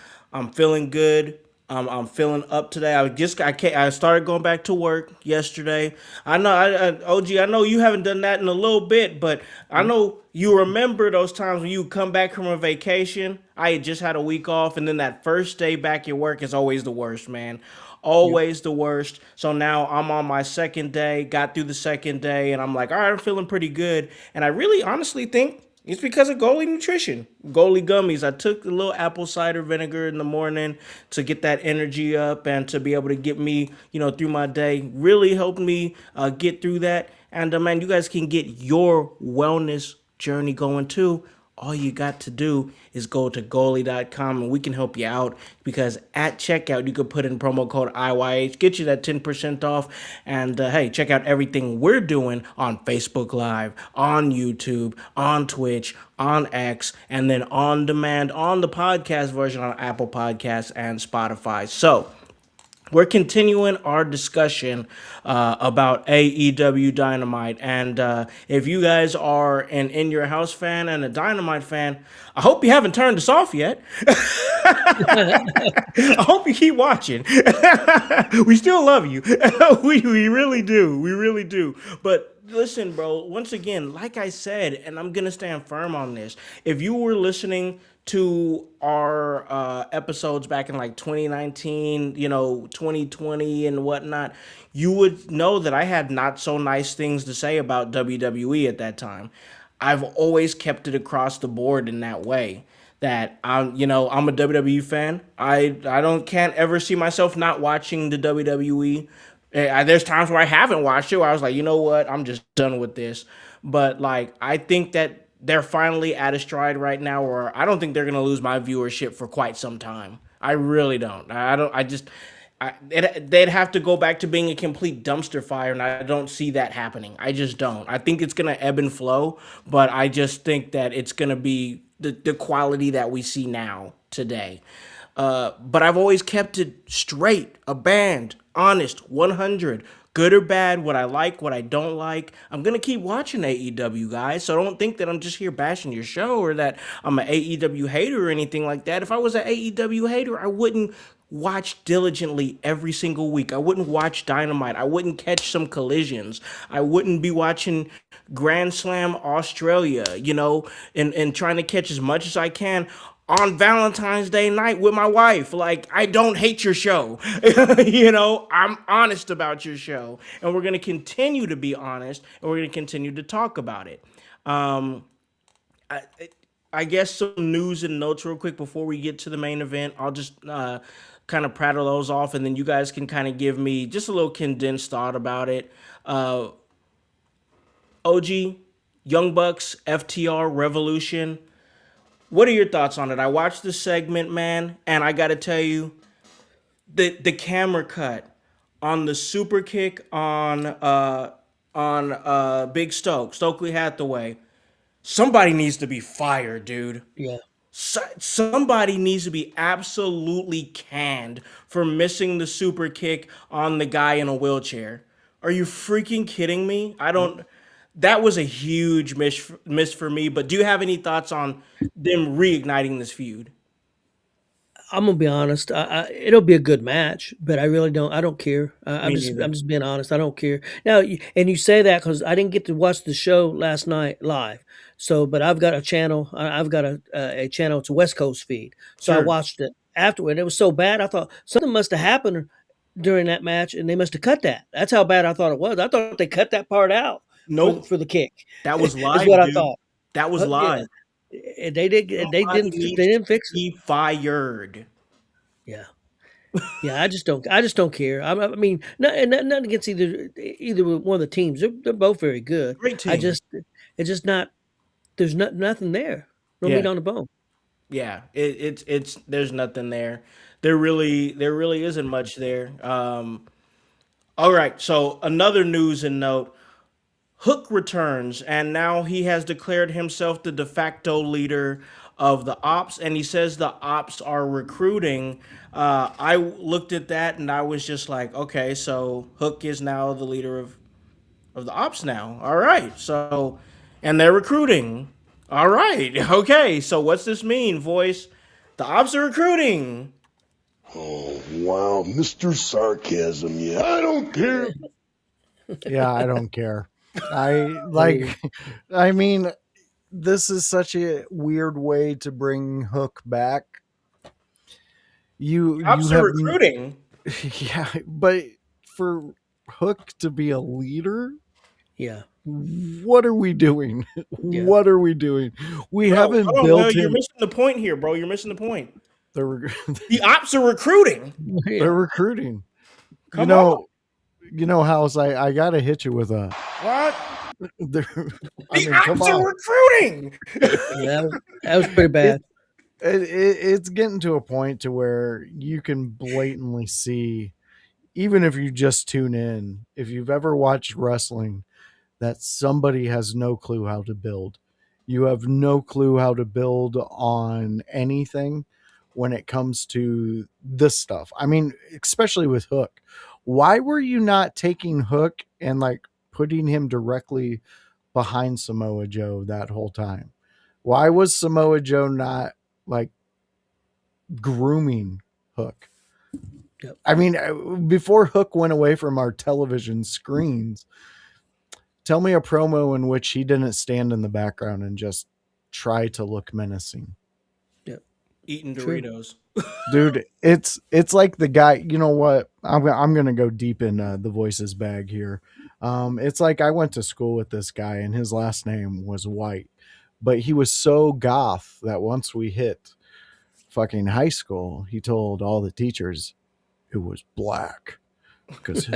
feeling good. I'm feeling up today. I started going back to work yesterday. I know, OG, I know you haven't done that in a little bit, but I know you remember those times when you come back from a vacation. I had just had a week off, and then that first day back at work is always the worst, man. Always the worst. So now I'm on my second day, got through the second day, and I'm like, all right, I'm feeling pretty good. And I really honestly think it's because of goalie nutrition, goalie gummies. I took a little apple cider vinegar in the morning to get that energy up and to be able to get me, through my day. Really helped me get through that. And man, you guys can get your wellness journey going too. All you got to do is go to goalie.com and we can help you out, because at checkout you could put in promo code IYH, get you that 10% off. And hey, check out everything we're doing on Facebook Live, on YouTube, on Twitch, on X, and then on demand on the podcast version on Apple Podcasts and Spotify. So we're continuing our discussion about AEW Dynamite. And if you guys are an In Your House fan and a Dynamite fan, I hope you haven't turned us off yet. I hope you keep watching. We still love you. We really do. We really do. But listen, bro, once again, like I said, and I'm going to stand firm on this, if you were listening to our episodes back in like 2019, 2020 and whatnot, you would know that I had not so nice things to say about WWE at that time. I've always kept it across the board in that way, that I'm a WWE fan. I can't ever see myself not watching the WWE. There's times where I haven't watched it where I was like, you know what, I'm just done with this. But like, I think that they're finally at a stride right now where I don't think they're going to lose my viewership for quite some time. I really don't. They'd have to go back to being a complete dumpster fire, and I don't see that happening. I just don't. I think it's going to ebb and flow, but I just think that it's going to be the quality that we see now today. But I've always kept it straight, a band, honest, 100. Good or bad, what I like, what I don't like. I'm going to keep watching AEW, guys, so don't think that I'm just here bashing your show or that I'm an AEW hater or anything like that. If I was an AEW hater, I wouldn't watch diligently every single week. I wouldn't watch Dynamite. I wouldn't catch some collisions. I wouldn't be watching Grand Slam Australia, and trying to catch as much as I can on Valentine's Day night with my wife. Like, I don't hate your show. I'm honest about your show. And we're going to continue to be honest, and we're going to continue to talk about it. I guess some news and notes real quick before we get to the main event. I'll just kind of prattle those off, and then you guys can kind of give me just a little condensed thought about it. OG, Young Bucks, FTR, Revolution. What are your thoughts on it? I watched the segment, man, and I got to tell you, the camera cut on the super kick on Big Stokely Hathaway. Somebody needs to be fired, dude. Yeah. Somebody needs to be absolutely canned for missing the super kick on the guy in a wheelchair. Are you freaking kidding me? That was a huge miss for me. But do you have any thoughts on them reigniting this feud? I'm gonna be honest. It'll be a good match, but I really don't. I don't care. I'm just being honest. I don't care. Now, and you say that because I didn't get to watch the show last night live. So, but I've got a channel. I've got a channel. It's a West Coast feed. So Sure. I watched it afterward. It was so bad. I thought something must have happened during that match, and they must have cut that. That's how bad I thought it was. I thought they cut that part out. Nope. For the kick. That was live. Is what dude. I thought. That was live. Yeah. They didn't fix it. He fired. Yeah. Yeah, I just don't care. I mean, nothing against either one of the teams. They're both very good. Great team. It's just not. There's nothing there. No meat on the bone. Yeah, it's there's nothing there. There really isn't much there. All right, so another news and note. Hook returns, and now he has declared himself the de facto leader of the Ops, and he says the Ops are recruiting. I looked at that, and I was just like, okay, so Hook is now the leader of the Ops now. All right, so, and they're recruiting. All right, okay, so what's this mean, voice? The Ops are recruiting. Oh, wow, Mr. Sarcasm, yeah, I don't care. Yeah, I don't care. I mean, this is such a weird way to bring Hook back. Ops are recruiting. Yeah, but for Hook to be a leader, Yeah. what are we doing? Yeah. What are we doing? We Bro, haven't hold on, Will. built You're him. missing the point here, bro. You're missing the point. They're, The ops are recruiting. they're recruiting. Come on. Howse, I gotta hit you with a. What? I mean, come ops are on. recruiting. Yeah, that was pretty bad. It's getting to a point to where you can blatantly see, even if you just tune in, if you've ever watched wrestling, that somebody has no clue how to build. You have no clue how to build on anything when it comes to this stuff. I mean, especially with Hook. Why were you not taking Hook and like putting him directly behind Samoa Joe that whole time? Why was Samoa Joe not like grooming Hook? Yep. I mean, before Hook went away from our television screens, tell me a promo in which he didn't stand in the background and just try to look menacing. Yep. Eating Doritos. Dude, it's like the guy, you know what? I'm going to go deep in the voices bag here. It's like I went to school with this guy and his last name was White, but he was so goth that once we hit fucking high school, he told all the teachers it was black because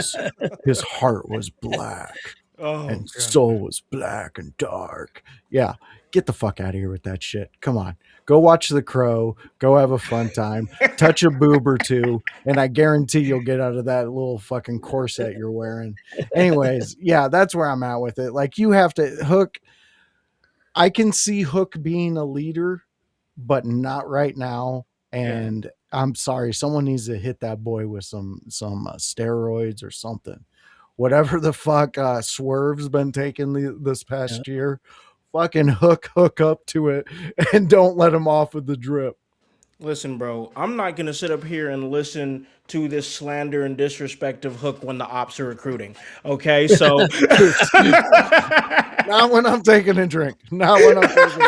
his heart was black. And soul was black and dark. Yeah, get the fuck out of here with that shit. Come on, go watch The Crow. Go have a fun time. Touch a boob or two, and I guarantee you'll get out of that little fucking corset you're wearing. Anyways, yeah, that's where I'm at with it. Like, you have to Hook. I can see Hook being a leader, but not right now. And I'm sorry, someone needs to hit that boy with some steroids or something. Whatever the fuck Swerve's been taking this past year, fucking hook up to it and don't let him off with the drip. Listen, bro, I'm not going to sit up here and listen to this slander and disrespect of Hook when the ops are recruiting. Okay, so. Not when I'm taking a drink. Not when I'm taking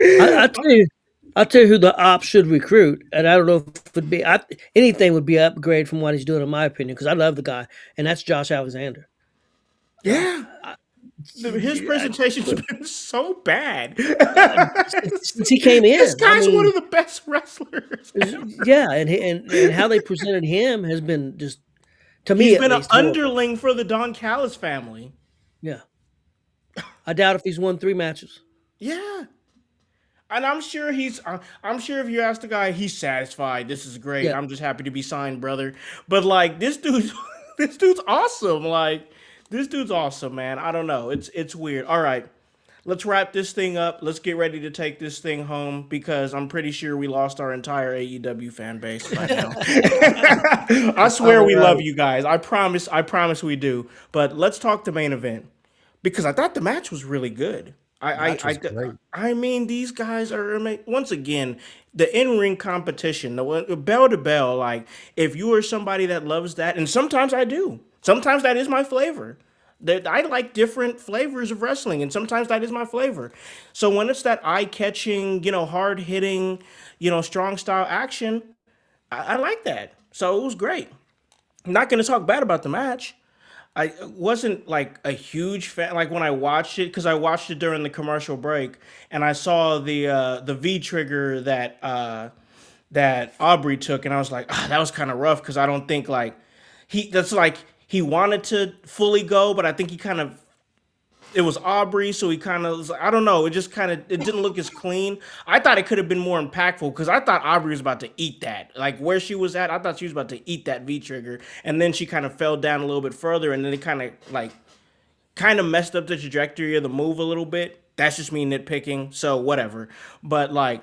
a drink. I'll tell you who the ops should recruit, and I don't know if it would be anything would be an upgrade from what he's doing, in my opinion, because I love the guy, and that's Josh Alexander. Yeah. His presentation's been so bad. Since he came in. This guy's one of the best wrestlers. Yeah, and how they presented him has been just, to me, he's been an underling for the Don Callis family. Yeah. I doubt if he's won 3 matches. Yeah. And I'm sure I'm sure if you ask the guy, he's satisfied. This is great. Yeah. I'm just happy to be signed, brother. But like this dude's awesome. Like, this dude's awesome, man. I don't know. It's weird. All right. Let's wrap this thing up. Let's get ready to take this thing home because I'm pretty sure we lost our entire AEW fan base by now. I swear we love you guys. I promise we do. But let's talk the main event because I thought the match was really good. I mean, these guys are amazing. Once again, the in-ring competition, the bell to bell. Like, if you are somebody that loves that, and sometimes I do. Sometimes that is my flavor. I like different flavors of wrestling, and sometimes that is my flavor. So when it's that eye-catching, hard-hitting, strong style action, I like that. So it was great. I'm not going to talk bad about the match. I wasn't like a huge fan. Like when I watched it, because I watched it during the commercial break, and I saw the V trigger that Aubrey took, and I was like, that was kind of rough because I don't think he wanted to fully go, but I think it was Aubrey, so he kind of was, I don't know, it didn't look as clean. I thought it could have been more impactful because I thought Aubrey was about to eat that. Like where she was at, I thought she was about to eat that V-trigger, and then she kind of fell down a little bit further, and then it kind of messed up the trajectory of the move a little bit. That's just me nitpicking, so whatever. But like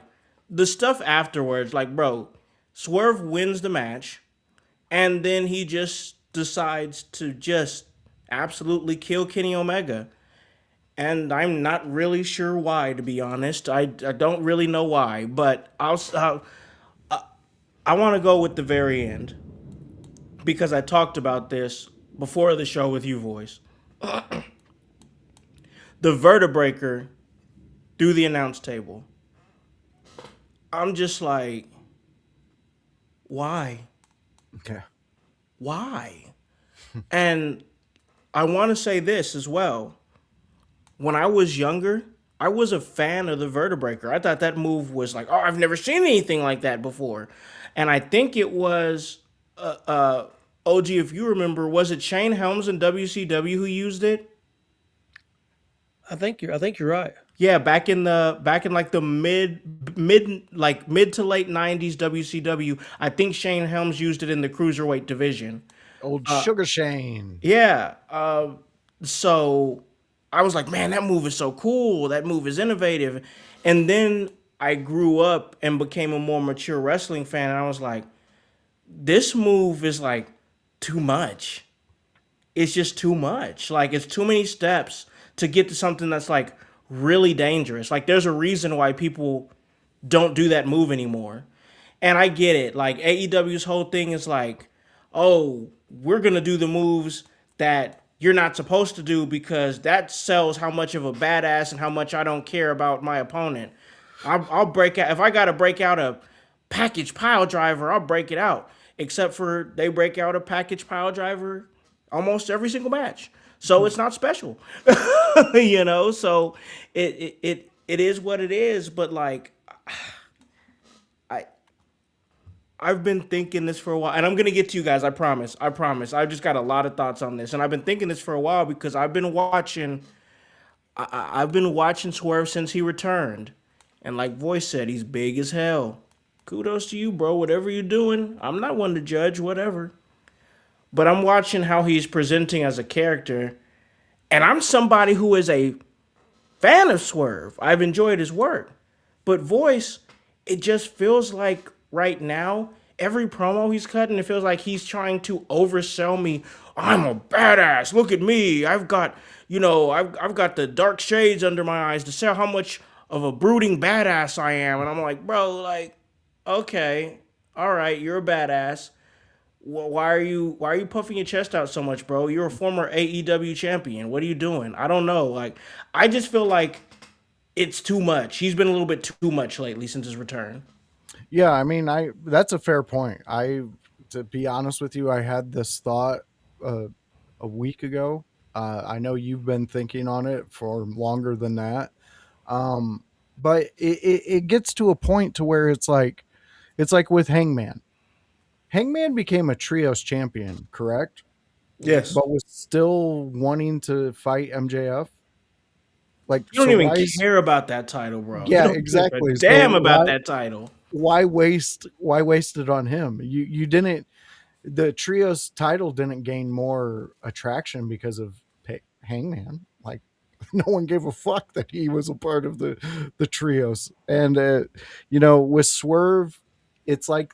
the stuff afterwards, like bro, Swerve wins the match, and then he just decides to just absolutely kill Kenny Omega. And I'm not really sure why, to be honest. I don't really know why, but I want to go with the very end because I talked about this before the show with you, Voice. The vertebraker through the announce table. I'm just like, why? Okay. Why? And I want to say this as well. When I was younger, I was a fan of the Vertebreaker. I thought that move was like, oh, I've never seen anything like that before. And I think it was, OG, if you remember, was it Shane Helms in WCW who used it? I think you're right. Yeah, back in like the mid to late 90s WCW, I think Shane Helms used it in the cruiserweight division. Old Sugar Shane. Yeah. So I was like, man, that move is so cool. That move is innovative. And then I grew up and became a more mature wrestling fan, and I was like, this move is like too much. It's just too much. Like, it's too many steps to get to something that's like really dangerous. Like, there's a reason why people don't do that move anymore. And I get it. Like, AEW's whole thing is like, oh, we're going to do the moves that you're not supposed to do because that sells how much of a badass and how much I don't care about my opponent. I'll break out. If I got to break out a package pile driver, I'll break it out. Except for they break out a package pile driver almost every single match. So it's not special. So it is what it is. But like, I've been thinking this for a while, and I'm gonna get to you guys. I promise. I've just got a lot of thoughts on this, and I've been thinking this for a while because I've been watching. I've been watching Swerve since he returned, and like Voice said, he's big as hell. Kudos to you, bro. Whatever you're doing, I'm not one to judge. Whatever. But I'm watching how he's presenting as a character, and I'm somebody who is a fan of Swerve. I've enjoyed his work, but Voice, it just feels like right now, every promo he's cutting, it feels like he's trying to oversell me. I'm a badass. Look at me. I've got the dark shades under my eyes to sell how much of a brooding badass I am. And I'm like, bro, like, okay, all right, you're a badass. Why are you puffing your chest out so much, bro? You're a former AEW champion. What are you doing? I don't know. Like, I just feel like it's too much. He's been a little bit too much lately since his return. Yeah, I mean, that's a fair point. To be honest with you, I had this thought a week ago. I know you've been thinking on it for longer than that. But it gets to a point to where it's like with Hangman. Hangman became a trios champion, correct? Yes. But was still wanting to fight MJF. Like, you don't even care about that title, bro. Yeah, exactly. Damn about that title. Why waste it on him? You didn't. The trios title didn't gain more attraction because of Hangman. Like, no one gave a fuck that he was a part of the trios. And with Swerve, it's like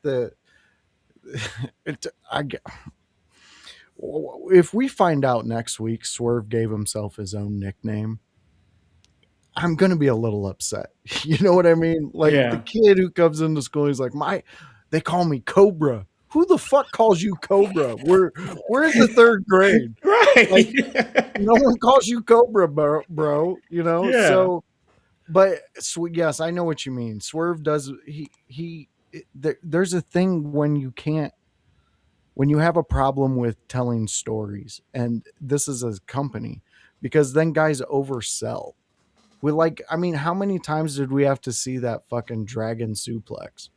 if we find out next week Swerve gave himself his own nickname, I'm going to be a little upset. You know what I mean? Like, the kid who comes into school, he's like, they call me Cobra. Who the fuck calls you Cobra? We're in the third grade. Right. Like, no one calls you Cobra, bro. Yeah. So, but yes, I know what you mean. Swerve does, there's a thing when you have a problem with telling stories, and this is a company, because then guys oversell. How many times did we have to see that fucking dragon suplex?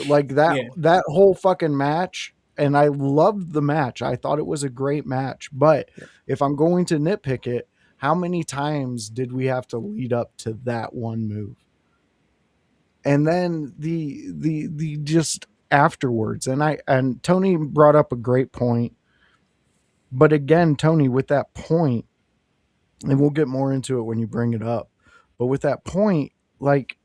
Like that whole fucking match. And I loved the match. I thought it was a great match. But if I'm going to nitpick it, how many times did we have to lead up to that one move? And then the just afterwards. And Tony brought up a great point. But again, Tony, with that point, and we'll get more into it when you bring it up, but with that point, like,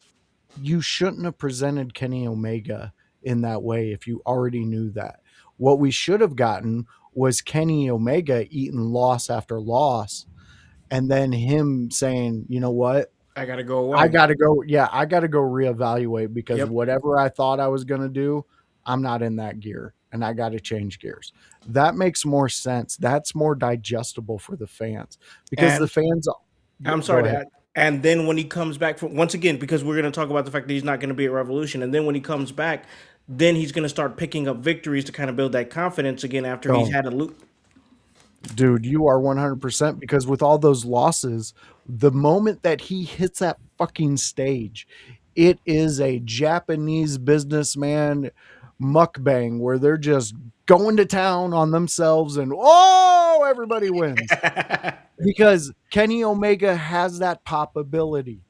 you shouldn't have presented Kenny Omega in that way if you already knew that. What we should have gotten was Kenny Omega eating loss after loss, and then him saying, you know what? I got to go away. I got to go reevaluate because whatever I thought I was going to do, I'm not in that gear, and I got to change gears. That makes more sense. That's more digestible for the fans, because the fans. I'm sorry to add. And then when he comes back once again, because we're going to talk about the fact that he's not going to be at Revolution, and then when he comes back, then he's going to start picking up victories to kind of build that confidence again after he's had a loop. Dude, you are 100%, because with all those losses, the moment that he hits that fucking stage, it is a Japanese businessman mukbang where they're just going to town on themselves and everybody wins. Because Kenny Omega has that pop ability.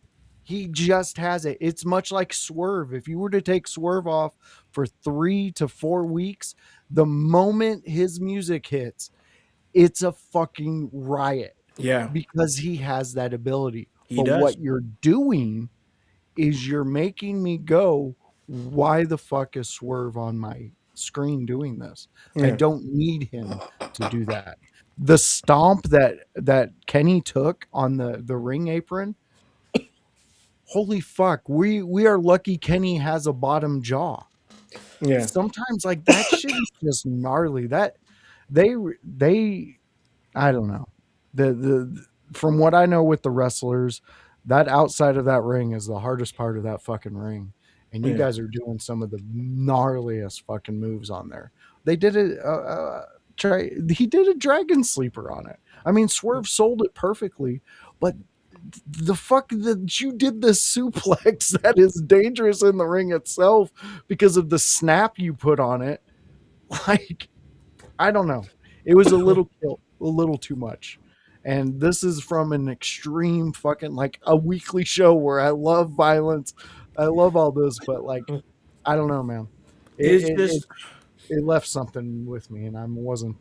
He just has it. It's much like Swerve. If you were to take Swerve off for 3 to 4 weeks, the moment his music hits, it's a fucking riot. Yeah. Because he has that ability. He does. What you're doing is you're making me go, why the fuck is Swerve on my screen doing this? Yeah. I don't need him to do that. The stomp that Kenny took on the ring apron, holy fuck, we are lucky Kenny has a bottom jaw. Yeah. Sometimes like that shit is just gnarly. That they I don't know. The from what I know with the wrestlers, that outside of that ring is the hardest part of that fucking ring. And you guys are doing some of the gnarliest fucking moves on there. They did it. He did a dragon sleeper on it. I mean, Swerve sold it perfectly, but the fuck that you did the suplex that is dangerous in the ring itself because of the snap you put on it. Like, I don't know. It was a little too much. And this is from an extreme fucking, like, a weekly show where I love violence. I love all this, but like, I don't know, man. It left something with me, and I wasn't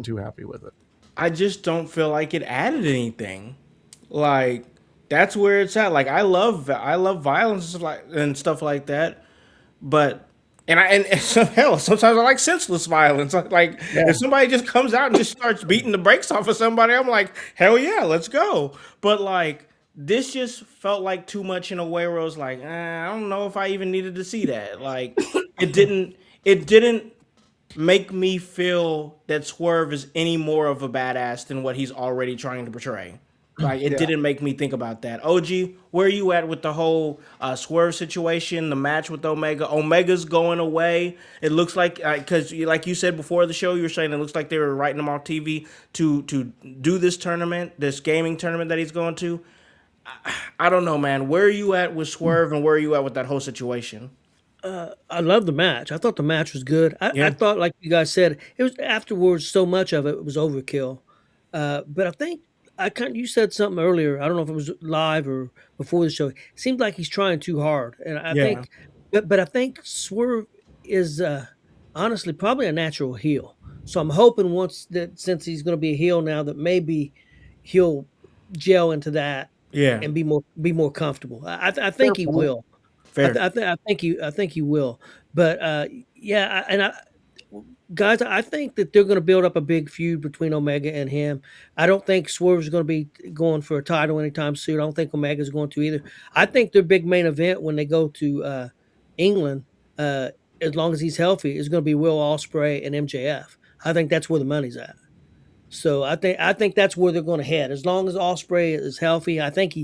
too happy with it. I just don't feel like it added anything. Like, that's where it's at. Like, I love violence and stuff like that, but hell, sometimes I like senseless violence. Like, if somebody just comes out and just starts beating the brakes off of somebody, I'm like, hell yeah, let's go. But like, this just felt like too much in a way where I was like, I don't know if I even needed to see that. Like, it didn't make me feel that Swerve is any more of a badass than what he's already trying to portray. Like, it didn't make me think about that. OG, where are you at with the whole Swerve situation, the match with Omega? Omega's going away. It looks like, because like you said before the show, you were saying it looks like they were writing him off TV to do this tournament, this gaming tournament that he's going to. I don't know, man. Where are you at with Swerve, and where are you at with that whole situation? I love the match. I thought the match was good. I thought, like you guys said, it was afterwards. So much of it was overkill. But I think you said something earlier. I don't know if it was live or before the show. It seemed like he's trying too hard, and I think, but I think Swerve is honestly probably a natural heel. So I'm hoping since he's going to be a heel now, that maybe he'll gel into that, and be more comfortable. I think he will. I think he will. But guys, I think that they're going to build up a big feud between Omega and him. I don't think Swerve's going to be going for a title anytime soon. I don't think Omega's going to either. I think their big main event when they go to England, as long as he's healthy, is going to be Will Ospreay and MJF. I think that's where the money's at. So I think that's where they're going to head. As long as Ospreay is healthy, I think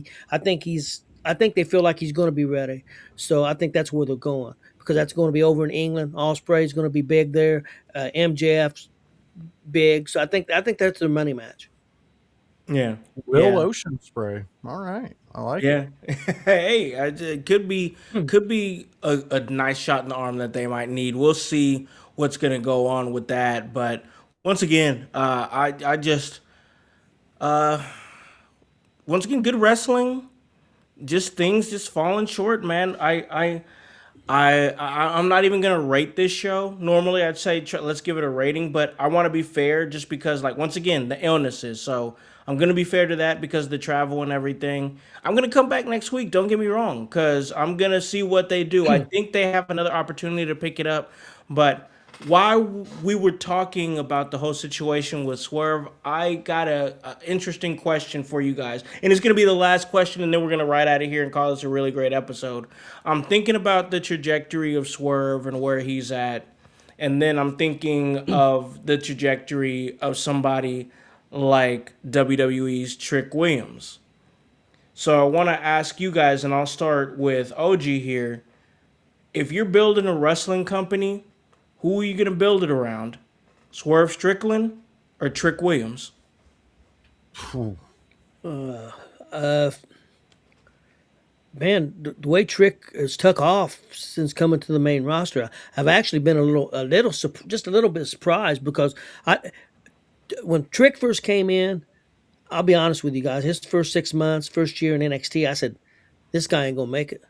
they feel like he's going to be ready. So I think that's where they're going, because that's going to be over in England. Ospreay's going to be big there. MJF's big. So I think that's their money match. Yeah. Will Ocean Spray. All right. I like it. Hey, it could be a nice shot in the arm that they might need. We'll see what's going to go on with that. But once again, once again, good wrestling. Just things just falling short, man. I'm not even gonna rate this show. Normally, I'd say let's give it a rating, but I want to be fair, just because, like, once again, the illnesses. So I'm gonna be fair to that because of the travel and everything. I'm gonna come back next week. Don't get me wrong, because I'm gonna see what they do. I think they have another opportunity to pick it up, but while we were talking about the whole situation with Swerve, I got a interesting question for you guys. And it's going to be the last question, and then we're going to ride out of here and call this a really great episode. I'm thinking about the trajectory of Swerve and where he's at. And then I'm thinking of the trajectory of somebody like WWE's Trick Williams. So I want to ask you guys, and I'll start with OG here. if you're building a wrestling company, who are you gonna build it around? Swerve Strickland or Trick Williams? Man, the way Trick has took off since coming to the main roster, I've actually been just a little bit surprised because when Trick first came in, I'll be honest with you guys, his first 6 months, first year in NXT, I said, this guy ain't gonna make it.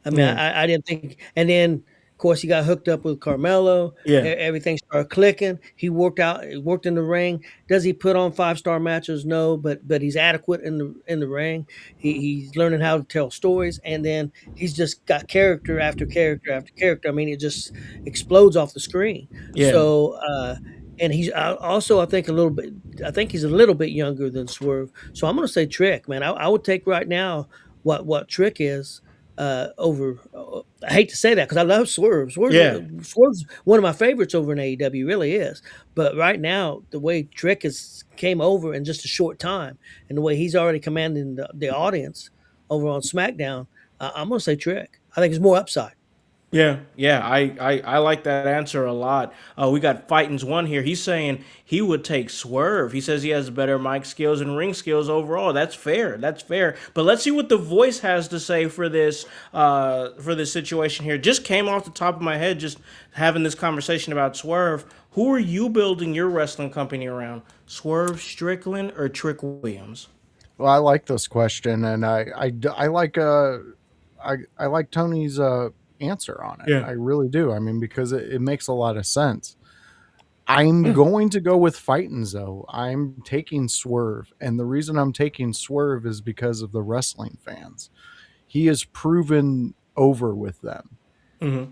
I mean, I didn't think, and then of course he got hooked up with Carmelo. Yeah. Everything started clicking. He worked in the ring. Does he put on 5-star matches? No, but he's adequate in the ring. He's learning how to tell stories, and then he's just got character after character after character. I mean, it just explodes off the screen. Yeah. So, and he's also, I think he's a little bit younger than Swerve. So I'm going to say Trick, man. I would take right now what Trick is. Over, I hate to say that because I love Swerve. Swerve's one of my favorites over in AEW, really is. But right now, the way Trick came over in just a short time, and the way he's already commanding the audience over on SmackDown, I'm gonna say Trick. I think there's more upside. Yeah, I like that answer a lot. We got Fighting's one here. He's saying he would take Swerve. He says he has better mic skills and ring skills overall. That's fair. That's fair. But let's see what the voice has to say for this situation here. Just came off the top of my head, just having this conversation about Swerve. Who are you building your wrestling company around? Swerve Strickland or Trick Williams? Well, I like this question, and I like Tony's answer on it. Yeah. I really do. I mean, because it makes a lot of sense. I'm going to go with Fightins, though. I'm taking Swerve, and the reason I'm taking Swerve is because of the wrestling fans. He is proven over with them. Mm-hmm.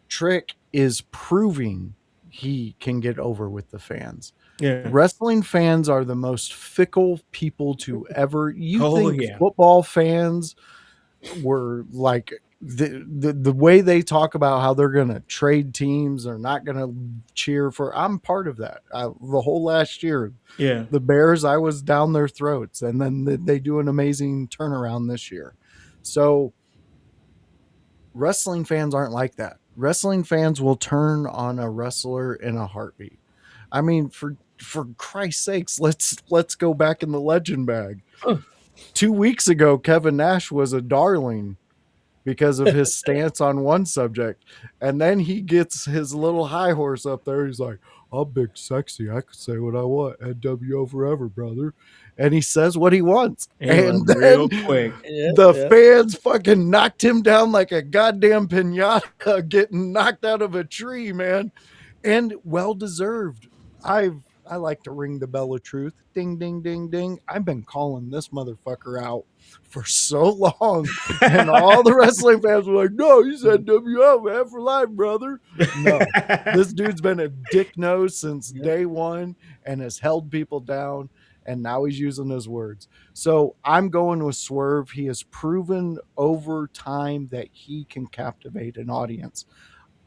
Trick is proving he can get over with the fans. Yeah. Wrestling fans are the most fickle people to ever. Think yeah. football fans were like the way they talk about how they're going to trade teams, they're not going to cheer for. I'm part of that. The whole last year, Yeah. the Bears, I was down their throats, and then they do an amazing turnaround this year. So wrestling fans aren't like that. Wrestling fans will turn on a wrestler in a heartbeat. I mean, for Christ's sakes, let's go back in the legend bag. 2 weeks ago, Kevin Nash was a darling because of his stance on one subject. And then he gets his little high horse up there. He's like, I'm big sexy. I could say what I want. NWO forever, brother. And he says what he wants. And then real quick. the fans fucking knocked him down like a goddamn piñata getting knocked out of a tree, man. And well-deserved. I like to ring the bell of truth. Ding, ding, ding, ding. I've been calling this motherfucker out for so long. And all the wrestling fans were like, no, you said WO, man, for life, brother. No, this dude's been a dick nose since day one and has held people down. And now he's using his words. So I'm going with Swerve. He has proven over time that he can captivate an audience.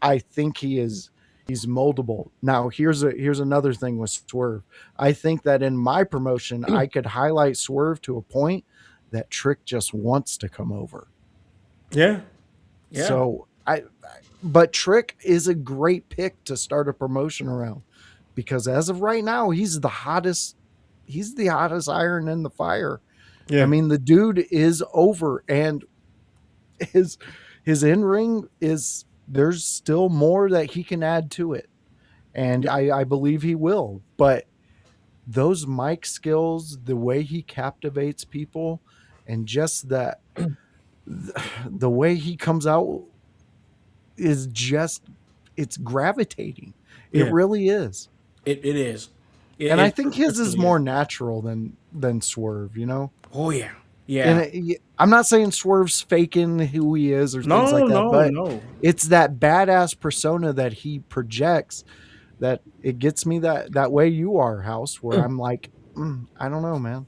I think he's moldable. Now, here's another thing with Swerve. I think that in my promotion, I could highlight Swerve to a point that Trick just wants to come over. Yeah. So but Trick is a great pick to start a promotion around because as of right now, he's the hottest iron in the fire. Yeah. I mean, the dude is over, and his in-ring is, there's still more that he can add to it. And I believe he will. But those mic skills, the way he captivates people, and just that the way he comes out is just, it's gravitating. It really is. It is. And I think his is more natural than Swerve, you know? Oh, yeah. Yeah. And I'm not saying Swerve's faking who he is or things like that, but it's that badass persona that he projects that it gets me that way you are, Howse, where I'm like, I don't know, man.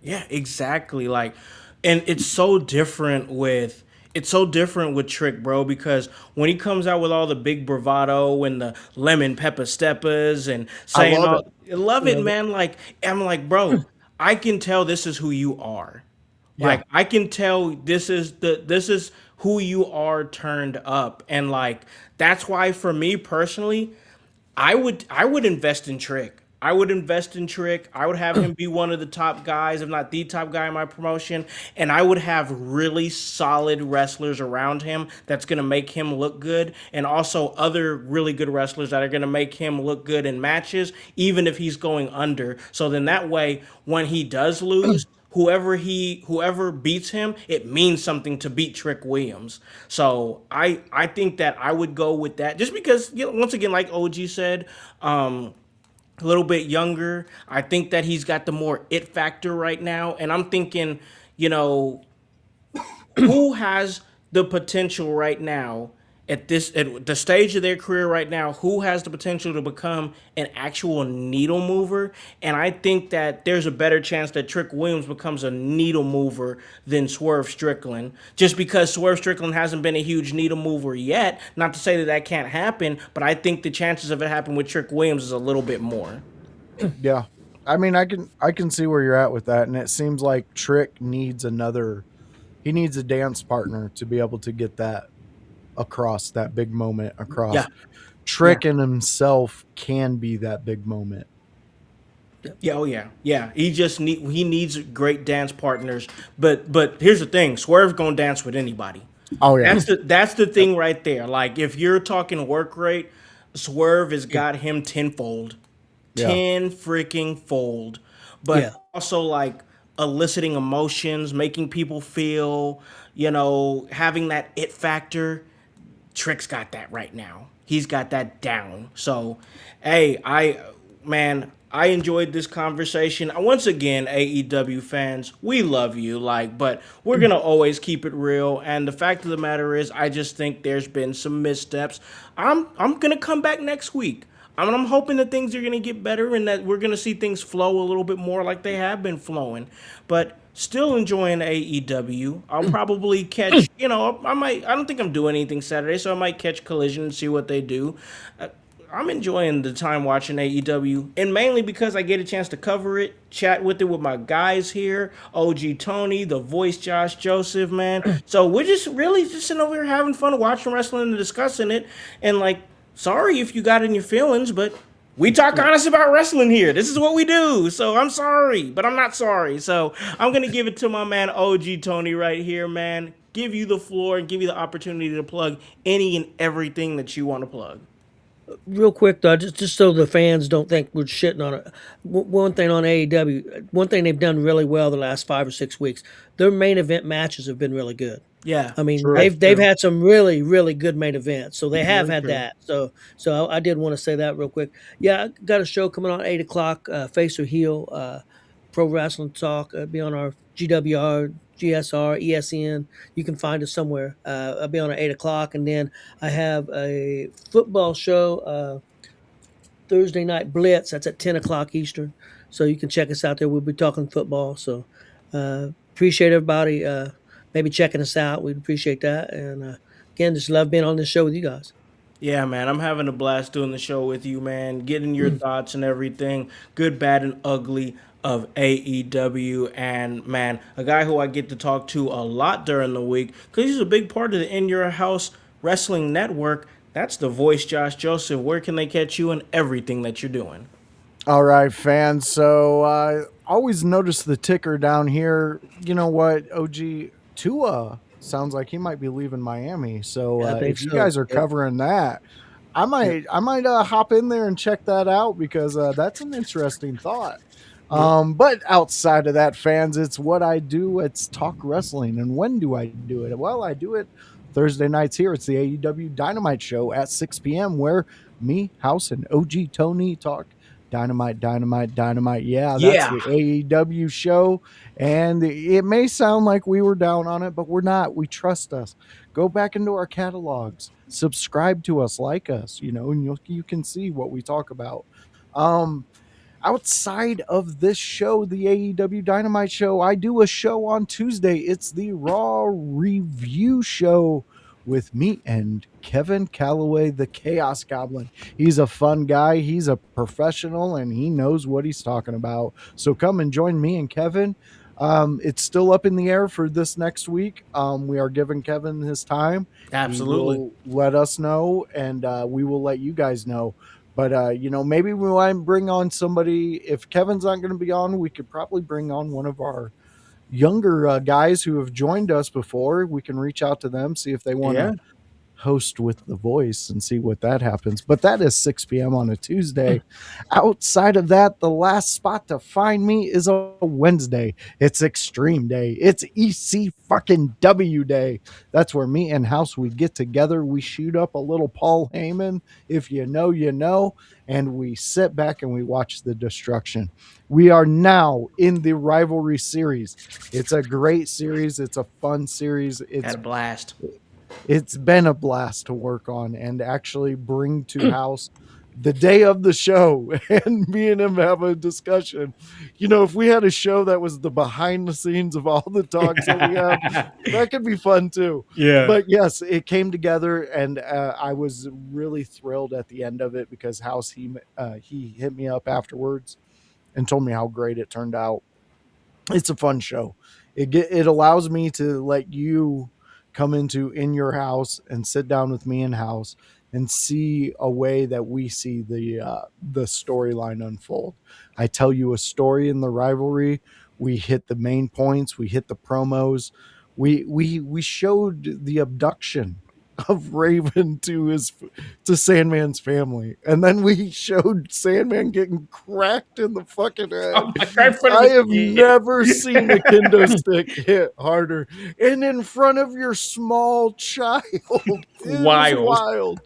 Yeah, exactly. Like, and it's so different with Trick, bro, because when he comes out with all the big bravado and the lemon pepper steppers and saying I love it, man. Like, I'm like, bro, I can tell this is who you are. Like, I can tell this is who you are turned up. And like that's why for me personally, I would invest in Trick. I would invest in Trick. I would have him be one of the top guys, if not the top guy in my promotion. And I would have really solid wrestlers around him that's going to make him look good. And also other really good wrestlers that are going to make him look good in matches, even if he's going under. So then that way, when he does lose, whoever beats him, it means something to beat Trick Williams. So I think that I would go with that just because, once again, like OG said, a little bit younger. I think that he's got the more it factor right now, and I'm thinking, you know, who has the potential right now at the stage of their career right now, who has the potential to become an actual needle mover? And I think that there's a better chance that Trick Williams becomes a needle mover than Swerve Strickland, just because Swerve Strickland hasn't been a huge needle mover yet. Not to say that that can't happen, but I think the chances of it happening with Trick Williams is a little bit more. Yeah. I mean, I can see where you're at with that, and it seems like Trick needs he needs a dance partner to be able to get that across, that big moment across. Yeah. Trick and himself can be that big moment. Yeah, oh yeah. He needs great dance partners. But here's the thing, Swerve's gonna dance with anybody. Oh yeah. That's the thing right there. Like if you're talking work rate, Swerve has got him tenfold. Yeah. 10 freaking fold. But also like eliciting emotions, making people feel, having that it factor. Trick's got that right now. He's got that down. So, hey, I enjoyed this conversation. Once again, AEW fans, we love you, but we're gonna always keep it real. And the fact of the matter is, I just think there's been some missteps. I'm gonna come back next week. I'm hoping that things are gonna get better and that we're gonna see things flow a little bit more like they have been flowing. But still enjoying AEW. I'll probably catch, I don't think I'm doing anything Saturday, so I might catch Collision and see what they do. I'm enjoying the time watching AEW, and mainly because I get a chance to cover it, chat with it with my guys here, OG Tony, the voice Josh Joseph, man. So we're just really just sitting over here having fun watching wrestling and discussing it. And sorry if you got in your feelings, but we talk honest about wrestling here. This is what we do. So I'm sorry, but I'm not sorry. So I'm going to give it to my man OG Tony right here, man. Give you the floor and give you the opportunity to plug any and everything that you want to plug. Real quick though, just so the fans don't think we're shitting on it. One thing on AEW, one thing they've done really well the last 5 or 6 weeks, their main event matches have been really good. Yeah, I mean they've had some really really good main events, so they have had that. So I did want to say that real quick. Yeah, I got a show coming on 8:00, Face or Heel, Pro Wrestling Talk. Be on our GWR, GSR, ESN. You can find us somewhere. I'll be on at 8:00, and then I have a football show Thursday Night Blitz. That's at 10:00 Eastern. So you can check us out there. We'll be talking football. So appreciate everybody. Maybe checking us out. We'd appreciate that. And again, just love being on this show with you guys. Yeah, man, I'm having a blast doing the show with you, man. Getting your thoughts and everything, good, bad, and ugly of AEW. And man, a guy who I get to talk to a lot during the week because he's a big part of the In Your House Wrestling Network. That's the voice, Josh Joseph. Where can they catch you and everything that you're doing? All right, fans. So always notice the ticker down here. You know what, OG Tua sounds like he might be leaving Miami. So if you guys are covering that, I might hop in there and check that out because that's an interesting thought. But outside of that, fans, it's what I do. It's talk wrestling. And when do I do it? Well, I do it Thursday nights here. It's the AEW Dynamite show at 6 p.m. where me, Howse, and OG Tony talk Dynamite. Yeah, that's the AEW show. And it may sound like we were down on it, but we're not. We trust us. Go back into our catalogs. Subscribe to us, like us, and you can see what we talk about. Outside of this show, the AEW Dynamite show, I do a show on Tuesday. It's the Raw Review Show with me and Kevin Calloway, the Chaos Goblin. He's a fun guy. He's a professional, and he knows what he's talking about. So come and join me and Kevin. It's still up in the air for this next week. We are giving Kevin his time. Absolutely. He will let us know, and we will let you guys know. But maybe we might bring on somebody. If Kevin's not going to be on, we could probably bring on one of our younger guys who have joined us before. We can reach out to them, see if they want to host with the voice and see what that happens. But that is 6 p.m. on a Tuesday. Outside of that, the last spot to find me is a Wednesday. It's Extreme Day. It's EC fucking W Day. That's where me and Howse, we get together. We shoot up a little Paul Heyman. If you know, you know. And we sit back and we watch the destruction. We are now in the Rivalry series. It's a great series. It's a fun series. Had a blast. It's been a blast to work on and actually bring to Howse the day of the show and me and him have a discussion. If we had a show that was the behind the scenes of all the talks that we have, that could be fun too. Yeah. But yes, it came together, and I was really thrilled at the end of it because Howse, he hit me up afterwards and told me how great it turned out. It's a fun show. It allows me to let you come in your house and sit down with me in Howse and see a way that we see the storyline unfold. I tell you a story in the rivalry. We hit the main points. We hit the promos. We showed the abduction of Raven to Sandman's family, and then we showed Sandman getting cracked in the fucking head. I have never seen a kendo stick hit harder, and in front of your small child. Wild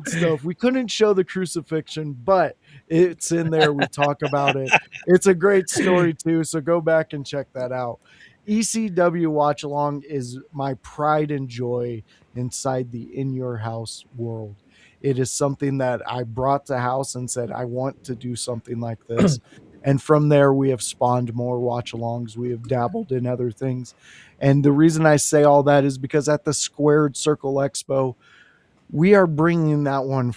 stuff. We couldn't show the crucifixion, but it's in there. We talk about it. It's a great story too, so go back and check that out. ECW Watch Along is my pride and joy inside the In Your House world. It is something that I brought to Howse and said, I want to do something like this. And from there, we have spawned more watch alongs. We have dabbled in other things. And the reason I say all that is because at the Squared Circle Expo, we are bringing that one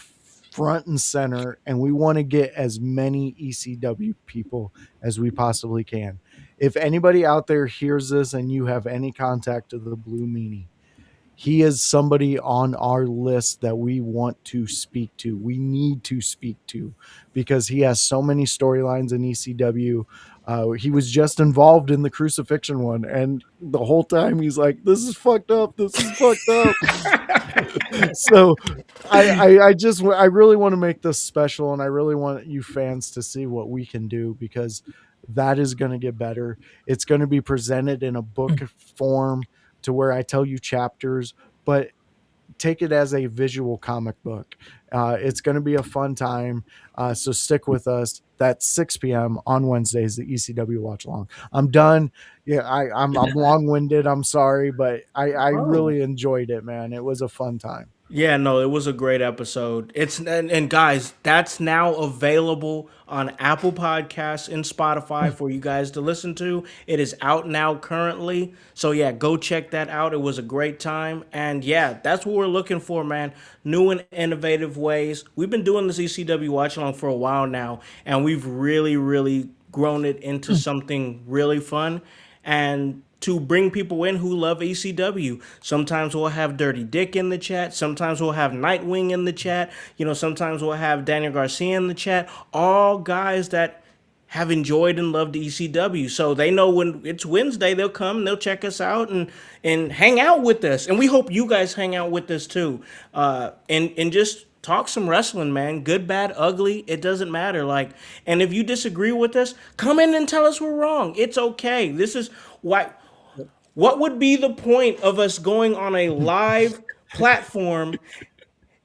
front and center, and we want to get as many ECW people as we possibly can. If anybody out there hears this and you have any contact to the Blue Meanie, he is somebody on our list that we want to speak to. We need to speak to because he has so many storylines in ECW. He was just involved in the crucifixion one, and the whole time he's like, "This is fucked up. This is fucked up." So I really want to make this special, and I really want you fans to see what we can do because that is going to get better. It's going to be presented in a book form to where I tell you chapters, but take it as a visual comic book. It's going to be a fun time. So stick with us. That's 6 p.m. on Wednesdays, the ECW Watch Along. I'm done. Yeah, I'm long-winded. I'm sorry, but I really enjoyed it, man. It was a fun time. Yeah, no, it was a great episode. And guys, that's now available on Apple Podcasts and Spotify for you guys to listen to. It is out now currently. So yeah, go check that out. It was a great time. And yeah, that's what we're looking for, man. New and innovative ways. We've been doing this ECW Watch Along for a while now, and we've really, really grown it into something really fun. And to bring people in who love ECW. Sometimes we'll have Dirty Dick in the chat. Sometimes we'll have Nightwing in the chat. Sometimes we'll have Daniel Garcia in the chat. All guys that have enjoyed and loved ECW. So they know when it's Wednesday, they'll come, they'll check us out and hang out with us. And we hope you guys hang out with us too. And just talk some wrestling, man. Good, bad, ugly. It doesn't matter. And if you disagree with us, come in and tell us we're wrong. It's okay. This is why. What would be the point of us going on a live platform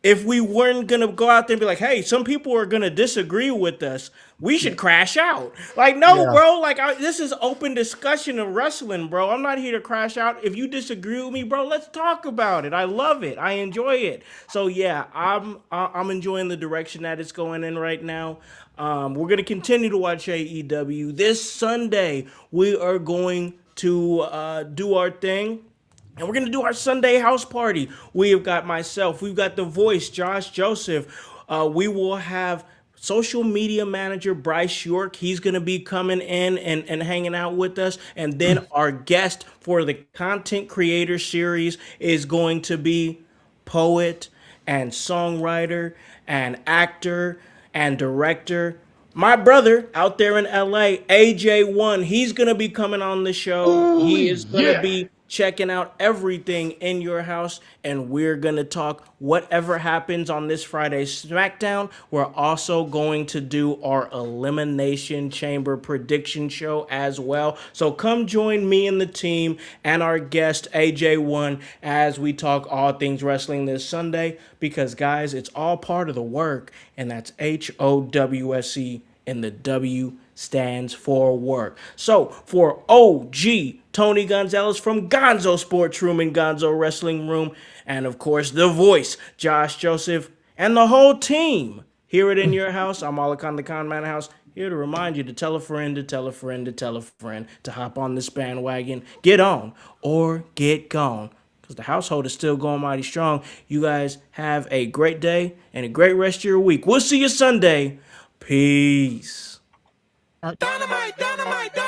if we weren't going to go out there and be like, hey, some people are going to disagree with us. We should crash out. Bro. This is open discussion of wrestling, bro. I'm not here to crash out. If you disagree with me, bro, let's talk about it. I love it. I enjoy it. So, yeah, I'm enjoying the direction that it's going in right now. We're going to continue to watch AEW. This Sunday, we are going to do our thing. And we're going to do our Sunday house party. We have got myself. We've got The Voice, Josh Joseph. We will have social media manager Bryce York. He's going to be coming in and hanging out with us. And then our guest for the content creator series is going to be poet and songwriter and actor and director, my brother out there in LA, AJ1. He's going to be coming on the show. He is going to be checking out everything in your house, and we're going to talk whatever happens on this Friday's SmackDown. We're also going to do our Elimination Chamber prediction show as well. So come join me and the team and our guest AJ1 as we talk all things wrestling this Sunday, because guys, it's all part of the work, and that's HOWSE, and the W stands for work. So for OG Tony Gonzalez from Gonzo Sports Room and Gonzo Wrestling Room, and of course the voice Josh Joseph, and the whole team here at In Your House, I'm Malakan the Con Man House, here to remind you to tell a friend to tell a friend to tell a friend to hop on this bandwagon, get on or get gone, because the household is still going mighty strong. You guys have a great day and a great rest of your week. We'll see you Sunday. Peace. Dynamite, dynamite, dynamite.